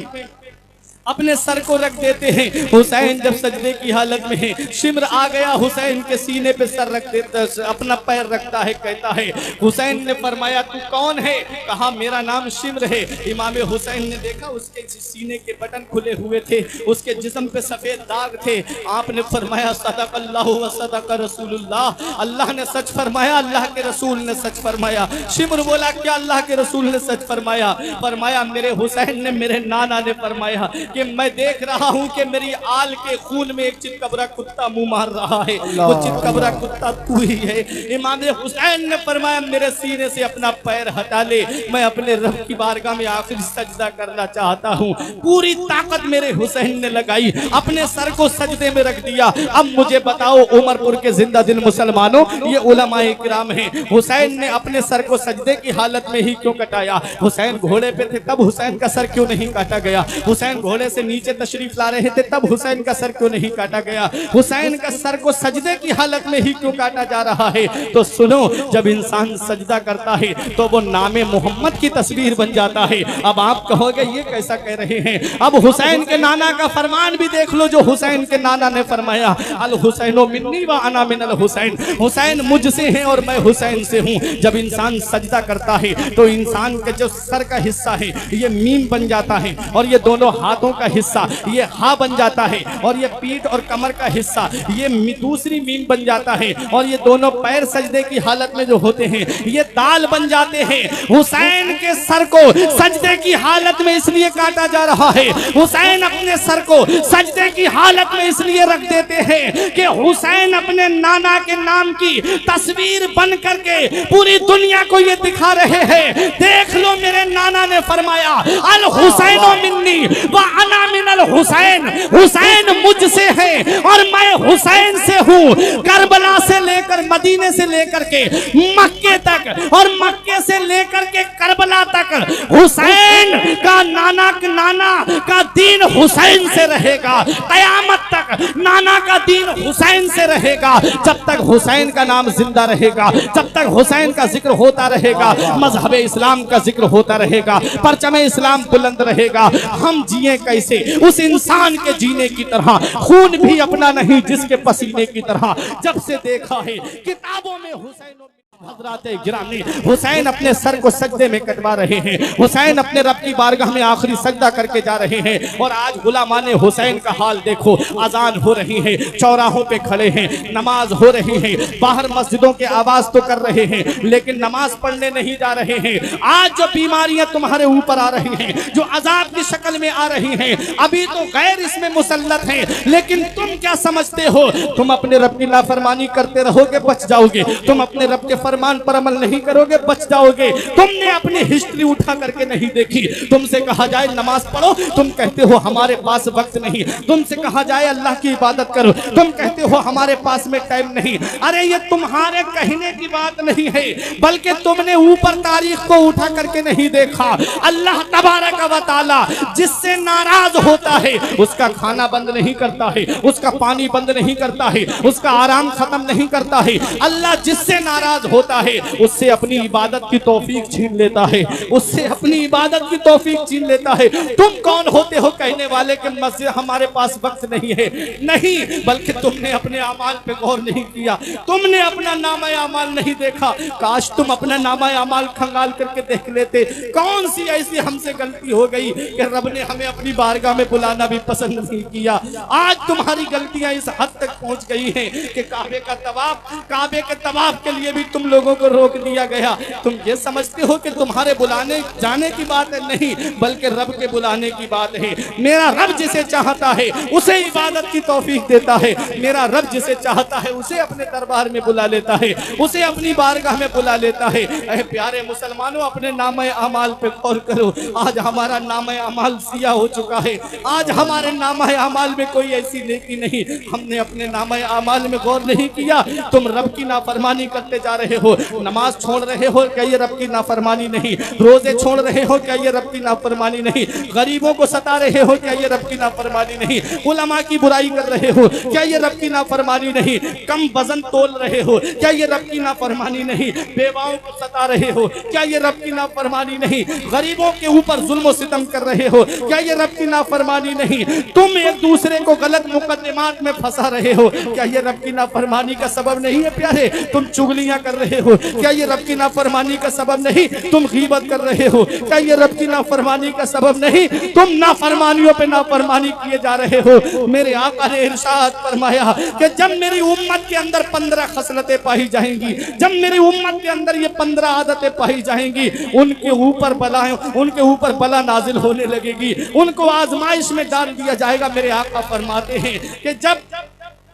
अपने सर को रख देते हैं। हुसैन जब सजदे की हालत में है, शिम्र आ गया, हुसैन के सीने पे सर रख देता, अपना पैर रखता है, कहता है। हुसैन ने फरमाया तू कौन है? कहा मेरा नाम शिम्र है। इमाम हुसैन ने देखा उसके सीने के बटन खुले हुए थे, उसके जिस्म पे सफेद दाग थे। आपने फरमाया सदक़ल्लाहु व सदक़ रसूलुल्लाह, अल्लाह ने सच फरमाया, अल्लाह के रसूल ने सच फरमाया। शिम्र बोला क्या अल्लाह के रसूल ने सच फरमाया? फरमाया मेरे हुसैन ने, मेरे नाना ने फरमाया कि मैं देख रहा हूं कि मेरी आल के खून में एक चितकबरा कुत्ता मुंह मार रहा है, वो चितकबरा कुत्ता तू ही है। इमाम हुसैन ने फरमाया मेरे सीने से अपना पैर हटा ले, मैं अपने रब की बारगाह में आखिरी सजदा करना चाहता हूं। पूरी ताकत मेरे हुसैन ने लगाई, अपने सर को सजदे में रख दिया। अब मुझे बताओ उमरपुर के जिंदा दिल मुसलमानों, ये उलमाए किराम हैं, हुसैन ने अपने सर को सजदे की हालत में ही क्यों कटाया? हुसैन घोड़े पे थे तब हुसैन का सर क्यों नहीं काटा गया? हुसैन घोड़े से नीचे तशरीफ ला रहे थे तब हुसैन का सर क्यों नहीं काटा गया? हुसैन का सर को सजदे की हालत में ही क्यों काटा जा रहा है? तो सुनो, जब इंसान सजदा करता है तो वो नामे मोहम्मद की तस्वीर बन जाता है। अब आप कहोगे ये कैसा कह रहे हैं? अब हुसैन के नाना का फरमान भी देख लो, जो हुसैन के नाना ने फरमाया अल हुसैनो मिन्नी व अना मिनल हुसैन, हुसैन मुझसे हैं और मैं हुसैन से हूँ। जब इंसान सजदा करता है तो इंसान के जो सर का हिस्सा है ये मीम बन जाता है, और ये दोनों हाथों का हिस्सा ये हा बन जाता है, और ये पीठ और कमर का हिस्सा ये दूसरी मीम बन जाता है, और ये दोनों पैर सजदे की हालत में जो होते हैं ये दाल बन जाते हैं। हुसैन के सर को सजदे की हालत में इसलिए काटा जा रहा है, हुसैन अपने सर को सजदे की हालत में इसलिए रख देते हैं कि हुसैन अपने नाना के नाम की तस्वीर बन करके पूरी दुनिया को ये दिखा रहे हैं। देख लो मेरे नाना ने फरमाया अल हुसैनो मिन्नी व अना मिनल हुसैन, हुसैन मुझसे है और मैं हुसैन से हूँ। करबला से लेकर मदीने से लेकर के मक्के तक और मक्के से लेकर के करबला तक हुसैन का नाना का दीन हुसैन से रहेगा। कयामत तक नाना का दीन हुसैन से रहेगा। जब तक हुसैन का नाम जिंदा रहेगा, जब तक हुसैन का जिक्र होता रहेगा, मजहब इस्लाम का जिक्र होता रहेगा, परचम इस्लाम बुलंद रहेगा। हम जिए कैसे? उस इंसान के जीने की तरह, खून भी अपना नहीं जिसके पसीने की तरह। जब से देखा है किताबों में हुसैन हज़रात गिरामी, हुसैन अपने सर को सजदे में कटवा रहे हैं, हुसैन अपने रब की बारगाह में आखिरी सजदा करके जा रहे हैं। और आज गुलामाने हुसैन का हाल देखो, अजान हो रही है, चौराहों पे खड़े हैं, नमाज हो रही है, बाहर मस्जिदों के आवाज तो कर रहे हैं लेकिन नमाज पढ़ने नहीं जा रहे हैं। आज जो बीमारियां तुम्हारे ऊपर आ रही हैं, जो अजाब की शक्ल में आ रही हैं, अभी तो गैर इसमें मुसल्लत हैं, लेकिन तुम क्या समझते हो? तुम अपने रब की नाफरमानी करते रहोगे, बच जाओगे। तुम अपने रब के फरमान पर अमल नहीं करोगे, बच जाओगे। तुमने अपनी हिस्ट्री उठा करके नहीं देखी। तुमसे कहा जाए नमाज पढ़ो, तुम कहते हो हमारे पास वक्त नहीं। तुमसे कहा जाए अल्लाह की इबादत करो, तुम कहते हो हमारे पास में टाइम नहीं। अरे ये तुम्हारे कहने की बात नहीं है, बल्कि तुमने ऊपर तारीख को उठा करके नहीं देखा। अल्लाह तबारक व तआला जिससे नाराज होता है उसका खाना बंद नहीं करता है, उसका पानी बंद नहीं करता है, उसका आराम खत्म नहीं करता है। अल्लाह जिससे नाराज होता है उससे अपनी इबादत की तौफीक छीन लेता है, उससे अपनी इबादत की तौफीक छीन लेता है। तुम कौन होते हो कहने वाले कि मस्जिद हमारे पास वक्त नहीं है? नहीं, बल्कि तुमने अपने अमाल पे गौर नहीं किया, तुमने अपना नामा अमाल नहीं देखा। काश तुम अपना नामा अमाल खंगाल करके देख लेते। कौन सी ऐसी हमसे गलती हो गई कि रब ने हमें अपनी बारगाह में बुलाना भी पसंद नहीं किया? आज तुम्हारी गलतियां इस हद तक पहुंच गई हैं कि काबे के तवाफ के लिए भी तुम लोगों को रोक दिया गया। तुम ये समझते हो कि तुम्हारे बुलाने जाने की बात है, नहीं, बल्कि रब के बुलाने की बात है। मेरा रब जिसे चाहता है उसे इबादत की तौफीक देता है। मेरा रब जिसे चाहता है उसे अपने दरबार में बुला लेता है, उसे अपनी बारगाह में बुला लेता है। अरे प्यारे मुसलमानों, अपने नामे अमाल पे गौर करो। आज हमारा नामे अमाल सिया हो चुका है। आज हमारे नामे अमाल में कोई ऐसी नेकी नहीं। हमने अपने नामे अमाल में गौर नहीं किया। तुम रब की नाफरमानी करते जा रहे हो। नमाज छोड़ रहे हो, क्या ये रब की नाफरमानी नहीं? रोजे छोड़ रहे हो, क्या ये रब की नाफरमानी नहीं? गरीबों को सता रहे हो, क्या ये रब की नाफरमानी नहीं? उलमा की बुराई कर रहे हो, क्या ये रब की नाफरमानी नहीं? कम वजन तोल रहे हो, क्या ये रब की नाफरमानी नहीं? बेवाओं को सता रहे हो, क्या ये रब की नाफरमानी नहीं? गरीबों के ऊपर जुल्म सितम कर रहे हो, क्या ये रब की नाफरमानी नहीं? तुम एक दूसरे को गलत मुकदमात में फंसा रहे हो, क्या ये रब की नाफरमानी का सबब नहीं है? प्यारे, तुम चुगलियां कर रहे हो, क्या ये रब की नाफरमानी का सबब नहीं? तुम गीबत कर रहे हो, क्या ये रब की नाफरमानी का सबब नहीं? तुम नाफरमानियों पे नाफरमानी किए जा रहे हो। मेरे आका ने इरशाद फरमाया कि जब मेरी उम्मत के अंदर 15 खसलतें पाई जाएंगी, जब मेरी उम्मत के अंदर ये 15 आदतें पाई जाएंगी, उनके ऊपर बला नाजिल होने लगेगी, उनको आजमाइश में डाल दिया जाएगा। मेरे आका फरमाते हैं कि जब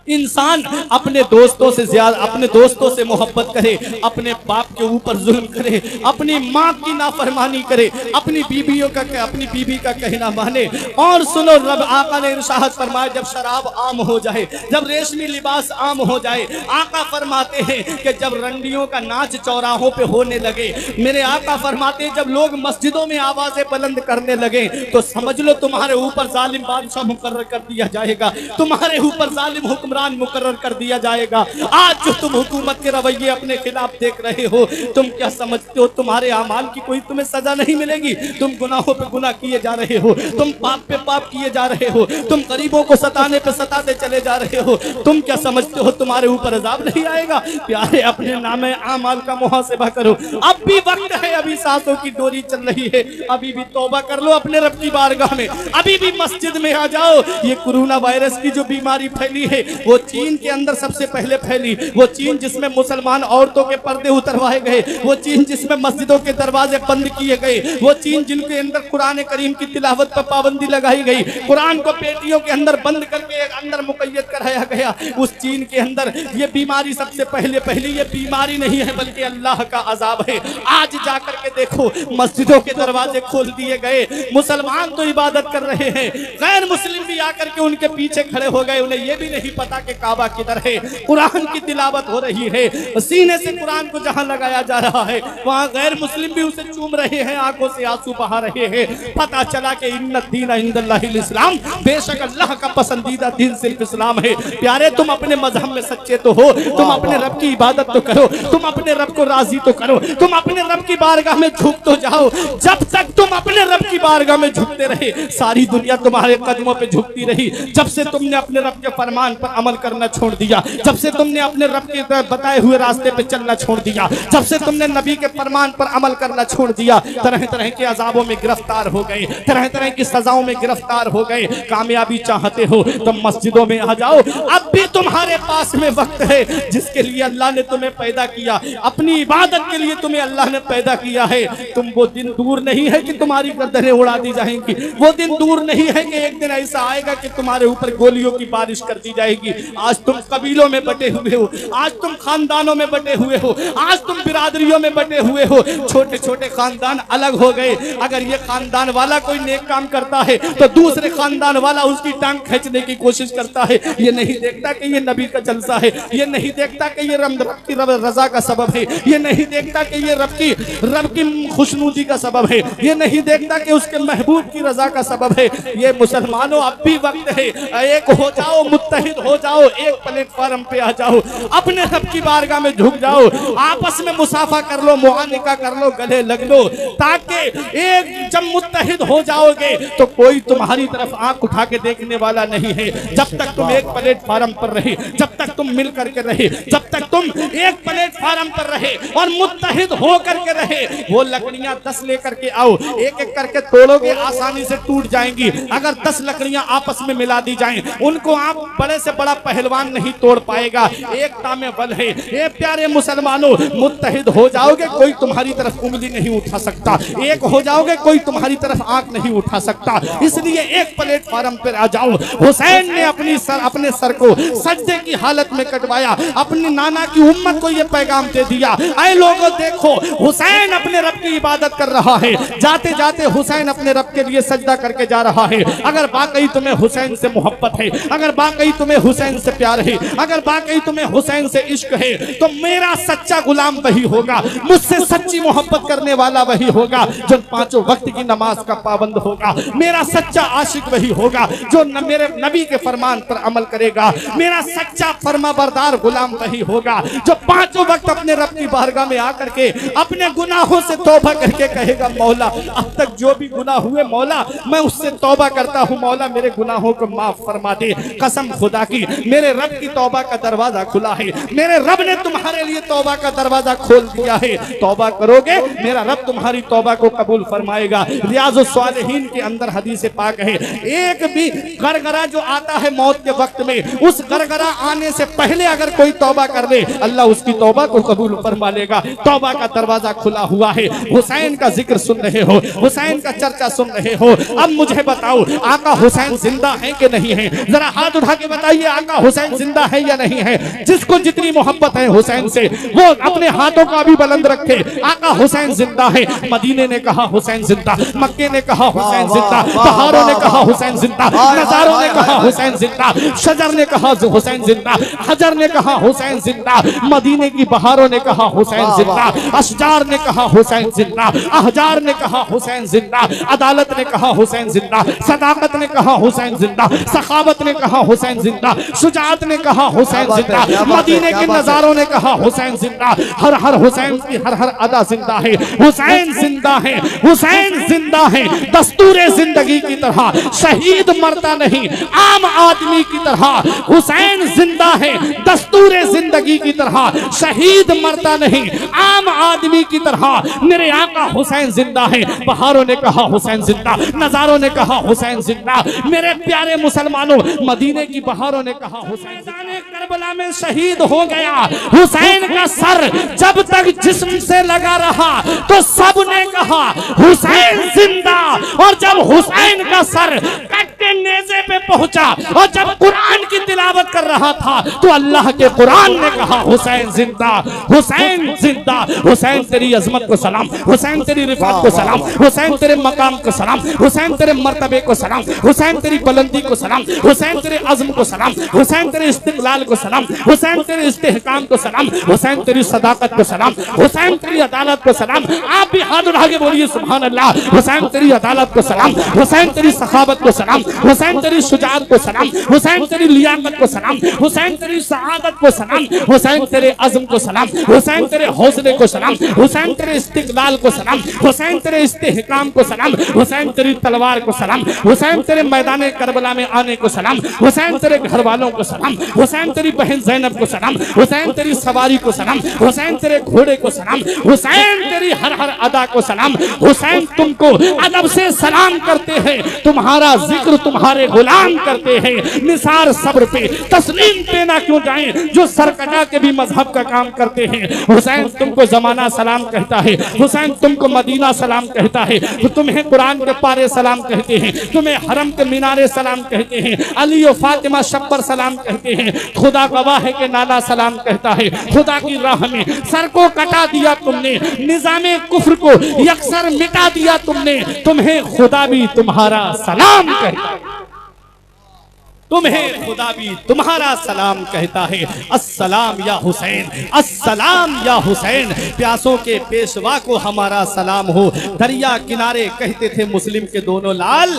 इंसान अपने दोस्तों से ज्यादा अपने दोस्तों से मोहब्बत करे, अपने बाप के ऊपर जुल्म करे, अपनी माँ की नाफरमानी करे, अपनी बीबी का कहना माने। और सुनो, रब आका ने इरशाद फरमाया जब शराब आम हो जाए, जब रेशमी लिबास आम हो जाए, आका फरमाते हैं कि जब रंडियों का नाच चौराहों पे होने लगे, मेरे आका फरमाते हैं जब लोग मस्जिदों में आवाजें बुलंद करने लगे, तो समझ लो तुम्हारे ऊपर जालिम बादशाह मुकर्रर कर दिया जाएगा, तुम्हारे ऊपर जालिम हुक्म मुकर्रर कर दिया जाएगा। आज जो तुम हुकूमत के रवैये अपने खिलाफ देख रहे हो, तुम क्या समझते हो तुम्हारे अमाल की कोई तुम्हें सजा नहीं मिलेगी? तुम गुनाहों पे गुनाह किए जा रहे हो, तुम पाप पे पाप किए जा रहे हो, तुम गरीबों को सताने पे सताते चले जा रहे हो। तुम क्या समझते हो तुम्हारे ऊपर अजाब नहीं आएगा? प्यारे, अपने नामे अमाल का मुहासिबा करो। अब भी वक्त है, अभी सांसों की डोरी चल रही है, अभी भी तौबा कर लो अपने रब की बारगाह में, अभी भी मस्जिद में आ जाओ। ये कोरोना वायरस की जो बीमारी फैली है वो चीन के अंदर सबसे पहले फैली, वो चीन जिसमें मुसलमान औरतों के पर्दे उतरवाए गए, वो चीन जिसमें मस्जिदों के दरवाजे बंद किए गए, वो चीन जिनके अंदर कुरान करीम की तिलावत पर पाबंदी लगाई गई, कुरान को पेटियों के अंदर बंद करके एक अंदर मुकय्यद कराया गया, उस चीन के अंदर ये बीमारी सबसे पहले ये बीमारी नहीं है बल्कि अल्लाह का अजाब है। आज जाकर के देखो, मस्जिदों के दरवाजे खोल दिए गए, मुसलमान तो इबादत कर रहे हैं, गैर मुस्लिम भी आकर के उनके पीछे खड़े हो गए। उन्हें यह भी नहीं पता कि काबा किधर है, कुरान की तिलावत हो रही है, सीने से कुरान को जहां लगाया जा रहा है वहां गैर मुस्लिम भी उसे चूम रहे हैं, आंखों से आंसू बहा रहे हैं। पता चला कि इन्ना दीन इंदल्लाहिल इस्लाम, बेशक अल्लाह का पसंदीदा दीन सिर्फ इस्लाम है। प्यारे, तुम अपने मजहब में सच्चे तो हो, तुम अपने रब की इबादत तो करो, तुम अपने रब को राजी तो करो, तुम अपने रब की बारगाह में झुक तो जाओ। जब तक तुम अपने रब की बारगाह में झुकते रहे, सारी दुनिया तुम्हारे कदमों पे झुकती रही। जब से तुमने अपने रब के फरमान पर अमल करना छोड़ दिया, जब से तुमने अपने रब के बताए हुए रास्ते पे चलना छोड़ दिया, जब से तुमने नबी के फरमान पर अमल करना छोड़ दिया, तरह तरह के अजाबों में गिरफ्तार हो गए, तरह तरह की सजाओं में गिरफ्तार हो गए। कामयाबी चाहते हो तो मस्जिदों में आ जाओ, अब भी तुम्हारे पास में वक्त है। जिसके लिए अल्लाह ने तुम्हें पैदा किया, अपनी इबादत के लिए तुम्हें अल्लाह ने पैदा किया है, तुम वो दिन दूर नहीं है कि तुम्हारी गर्दनें उड़ा दी जाएंगी, वो दिन दूर नहीं है कि एक दिन ऐसा आएगा कि तुम्हारे ऊपर गोलियों की बारिश कर दी जाएगी। आज तुम कबीलों में बटे हुए हो, आज तुम खानदानों में बटे हुए हो, आज तुम बिरादरियों में बटे हुए हो, छोटे छोटे खानदान अलग हो गए। अगर ये खानदान वाला कोई नेक काम करता है तो दूसरे खानदान वाला उसकी टांग खींचने की कोशिश करता है। ये नहीं देखता कि ये नबी का जलसा है, ये नहीं देखता कि ये रब की रजा का सबब है, ये नहीं देखता कि ये रब की खुशनूदी का सबब है, ये नहीं देखता कि उसके महबूब की रजा का सबब है। ये मुसलमानों, अब भी वक्त है, एक हो जाओ, मुत्तहिद हो जाओ, एक प्लेटफार्म पे आ जाओ, अपने रब की बारगाह में झुक जाओ, आपस में मुसाफा कर लो, मुआनिका कर लो, गले लग लो, ताकि एक जब मुत्तहिद हो जाओगे तो कोई तुम्हारी तरफ आंख उठा के देखने वाला नहीं है। जब तक तुम एक प्लेटफार्म पर रहे, जब तक तुम मिल करके रहे, जब तक तुम एक प्लेटफार्म पर रहे और मुत्तहिद हो करके रहे, वो लकड़ियां 10 लेकर के आओ, एक एक करके तोड़ोगे, आसानी से टूट जाएंगी। अगर 10 लकड़ियां आपस में मिला दी जाएं, उनको आप बड़े से बड़ा पहलवान नहीं तोड़ पाएगा, एकता में बल है। ए प्यारे मुसलमानों, मुत्तहिद हो जाओगे कोई तुम्हारी तरफ उंगली नहीं उठा सकता, एक हो जाओगे कोई तुम्हारी तरफ आंख नहीं उठा सकता। इसलिए एक प्लेटफार्म पर आ जाओ। हुसैन ने अपने सर को सजदे की हालत में कटवाया, अपने नाना की उम्मत को यह पैगाम दे दिया, ऐ लोगों देखो हुसैन अपने रब की इबादत कर रहा है, जाते जाते हुसैन अपने रब के लिए सजदा करके जा रहा है। अगर वाकई तुम्हें हुसैन से मोहब्बत है, अगर वाकई तुम्हें हुसैन से प्यार है, अगर वाकई तुम्हें हुसैन से इश्क है, तो मेरा सच्चा गुलाम वही होगा, मुझसे सच्ची मोहब्बत करने वाला वही होगा जो पांचों वक्त की नमाज का पाबंद होगा। मेरा सच्चा आशिक वही होगा जो मेरे नबी के फरमान पर अमल करेगा। मेरा सच्चा फरमाबरदार गुलाम वही होगा जो पांचों वक्त अपने रब की बारगाह में आकर के अपने गुनाहों से तौबा करके कहेगा, मौला अब तक जो भी गुनाह हुए मौला मैं उससे तौबा करता हूँ, मौला मेरे गुनाहों को माफ फरमा दे। कसम खुदा की मेरे रब की तौबा का दरवाजा खुला है, मेरे रब ने तुम्हारे लिए तौबा का दरवाजा खोल दिया है। तौबा करोगे मेरा रब तुम्हारी तौबा को कबूल फरमाएगा। रियाजुस सालिहीन के अंदर हदीस पाक है, एक भी गरगरा जो आता है मौत के वक्त में, उस गरगरा आने से पहले अगर कोई तौबा कर ले अल्लाह उसकी तौबा को कबूल फरमा लेगा। तौबा का दरवाजा खुला हुआ है। हुसैन का जिक्र सुन रहे हो, हुसैन का चर्चा सुन रहे हो। अब मुझे बताओ आका हुसैन जिंदा है कि नहीं है? जरा हाथ उठा के बताइए आका हुसैन जिंदा है या नहीं है? जिसको जितनी मोहब्बत है हुसैन से वो अपने हाथों को अभी बुलंद रखे। आका हुसैन जिंदा है। मदीने ने कहा हुसैन जिंदा, मक्के ने कहा हुसैन जिंदा, पहाड़ों ने कहा हुसैन जिंदा, नजारों ने कहा हुसैन जिंदा, शजर ने कहा हुसैन जिंदा, हजर ने कहा हुसैन जिंदा, मदीने की बहारों ने कहा हुसैन जिंदा, अशजार ने कहा हुसैन जिंदा, अहजार ने कहा हुसैन जिंदा, अदालत ने कहा हुसैन जिंदा, सदाकत ने कहा हुसैन जिंदा, सखावत ने कहा हुसैन जिंदा, शुजाअत ने कहा हुसैन जिंदा, मदीने के नजारों ने कहा हुसैन जिंदा। हर हर हुसैन की हर हर अदा जिंदा है। हुसैन जिंदा है, हुसैन जिंदा है। दस्तूरे जिंदगी की तरह शहीद मरता नहीं, आम आदमी की तरह हुसैन जिंदा है। दस्तूरे जिंदगी की तरह शहीद मरता नहीं, आम आदमी की तरह मेरे आका हुसैन जिंदा है। बहारों ने कहा हुसैन जिंदा, नजारों ने कहा हुसैन जिंदा। मेरे प्यारे मुसलमानों, मदीने की बहारों ने कहा हुसैन करबला में शहीद हो गया। हुसैन का सर जब तक जिस्म से लगा रहा तो सब ने कहा हुसैन जिंदा, और जब हुसैन का सर कट्टे नेज़े पे पहुंचा और जब कुरान की तिलावत कर रहा था तो अल्लाह के कुरान ने कहा हुसैन जिंदा, हुसैन जिंदा। हुसैन तेरी अजमत को सलाम, हुसैन तेरी रिफात को सलाम, हुसैन तेरे मकाम को सलाम, हुसैन तेरे मर्तबे को सलाम, हुसैन तेरी बुलंदी को सलाम, हुसैन तेरे अज़्म को सलाम, हुसैन तेरे इस्तिक़लाल को सलाम, हुसैन तेरे इस्तेहकाम को सलाम, हुसैन तेरी सदाकत को सलाम, हुसैन तेरी अदालत को सलाम। आप भी हाथ उठा के बोलिए सुभान अल्लाह। हुसैन तेरी अदालत को सलाम, हुसैन तेरी सखावत को सलाम, हुसैन तेरी शुजाअत को सलाम, हुसैन तेरी लियाकत को सलाम, हुसैन तेरी सआदत को सलाम, हुसैन तेरे अज़्म को सलाम, हुसैन तेरे हौसले को सलाम, हुसैन तेरे इस्तिक़लाल को सलाम, हुसैन तेरे इस्तेहकाम को सलाम, हुसैन तेरी तलवार को सलाम, हुसैन तेरे मैदान करबला में आने को सलाम, हुसैन तेरे घर वालों को सलाम, हुसैन तेरी बहन ज़ैनब को सलाम, हुसैन तेरी सवारी को सलाम, हुसैन तेरे घोड़े को सलाम, हुसैन तेरी हर हर अदा को सलाम। हुसैन तुमको अदब से सलाम करते हैं, तुम्हारा जिक्र तुम्हारे गुलाम करते हैं। निसार सब्र पे तस्लीम पे ना क्यों जाएं जो सरकजा के भी मजहब का काम करते हैं। हुसैन तुमको जमाना सलाम कहता है, हुसैन तुमको मदीना सलाम कहता है, तो तुम्हें कुरान के पारे सलाम कहते हैं, तुम्हें हरम के मीनारे सलाम कहते हैं, अली और फातिमा शब्बर सलाम कहते हैं, खुदा गवाह है के नाना सलाम कहता है। खुदा की राह में सर को कटा दिया तुमने, निजामे कुफ्र को यकसर मिटा दिया तुमने, तुम्हें खुदा भी तुम्हारा सलाम कहता है, तुम्हें खुदा भी तुम्हारा सलाम कहता है। अस्सलाम या हुसैन, अस्सलाम या हुसैन। प्यासों के पेशवा को हमारा सलाम हो। दरिया किनारे कहते थे मुस्लिम के दोनों लाल,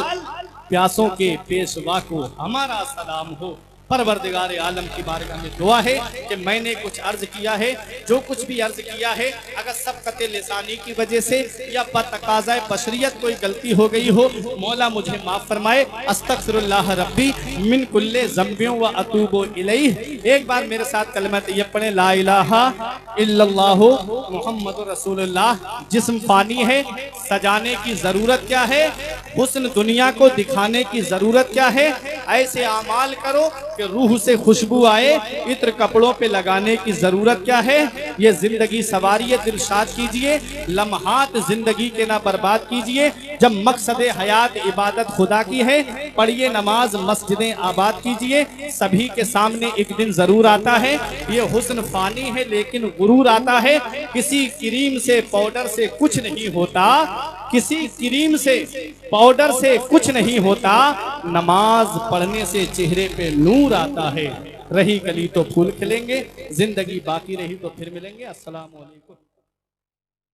प्यासों के पेशवा को हमारा सलाम हो। परवरदिगार आलम की बारगाह में दुआ है कि मैंने कुछ अर्ज किया है, जो कुछ भी अर्ज किया है अगर सबकत लिसानी की वजह से या बतकाज़ाए बशरियत कोई गलती हो गई हो, मौला मुझे माफ़ फरमाए। अस्तगफिरुल्लाह रब्बी मिन कुल्ले ज़ंबियों व अतूबु इलैह। एक बार मेरे साथ कलमा तैयब पढ़ें, ला इलाहा इल्लल्लाहु मुहम्मदुर रसूलुल्लाह। जिस्म फानी है, सजाने की ज़रूरत क्या है? हुस्न दुनिया को दिखाने की ज़रूरत क्या है? ऐसे आमाल करो कि रूह से खुशबू आए, इत्र कपड़ों पे लगाने की जरूरत क्या है। ये जिंदगी सवारिये दिलशाद कीजिए, लम्हात जिंदगी के ना बर्बाद कीजिए। जब मकसद हयात इबादत खुदा की है, पढ़िए नमाज मस्जिदें आबाद कीजिए। सभी के सामने एक दिन जरूर आता है, ये हुस्न फानी है लेकिन गुरूर आता है। किसी क्रीम से पाउडर से कुछ नहीं होता, किसी क्रीम से पाउडर से कुछ नहीं होता, नमाज पढ़ने से चेहरे पे नूर आता है। रही कली तो फूल खिलेंगे, जिंदगी बाकी रही तो फिर मिलेंगे। अस्सलाम वालेकुम।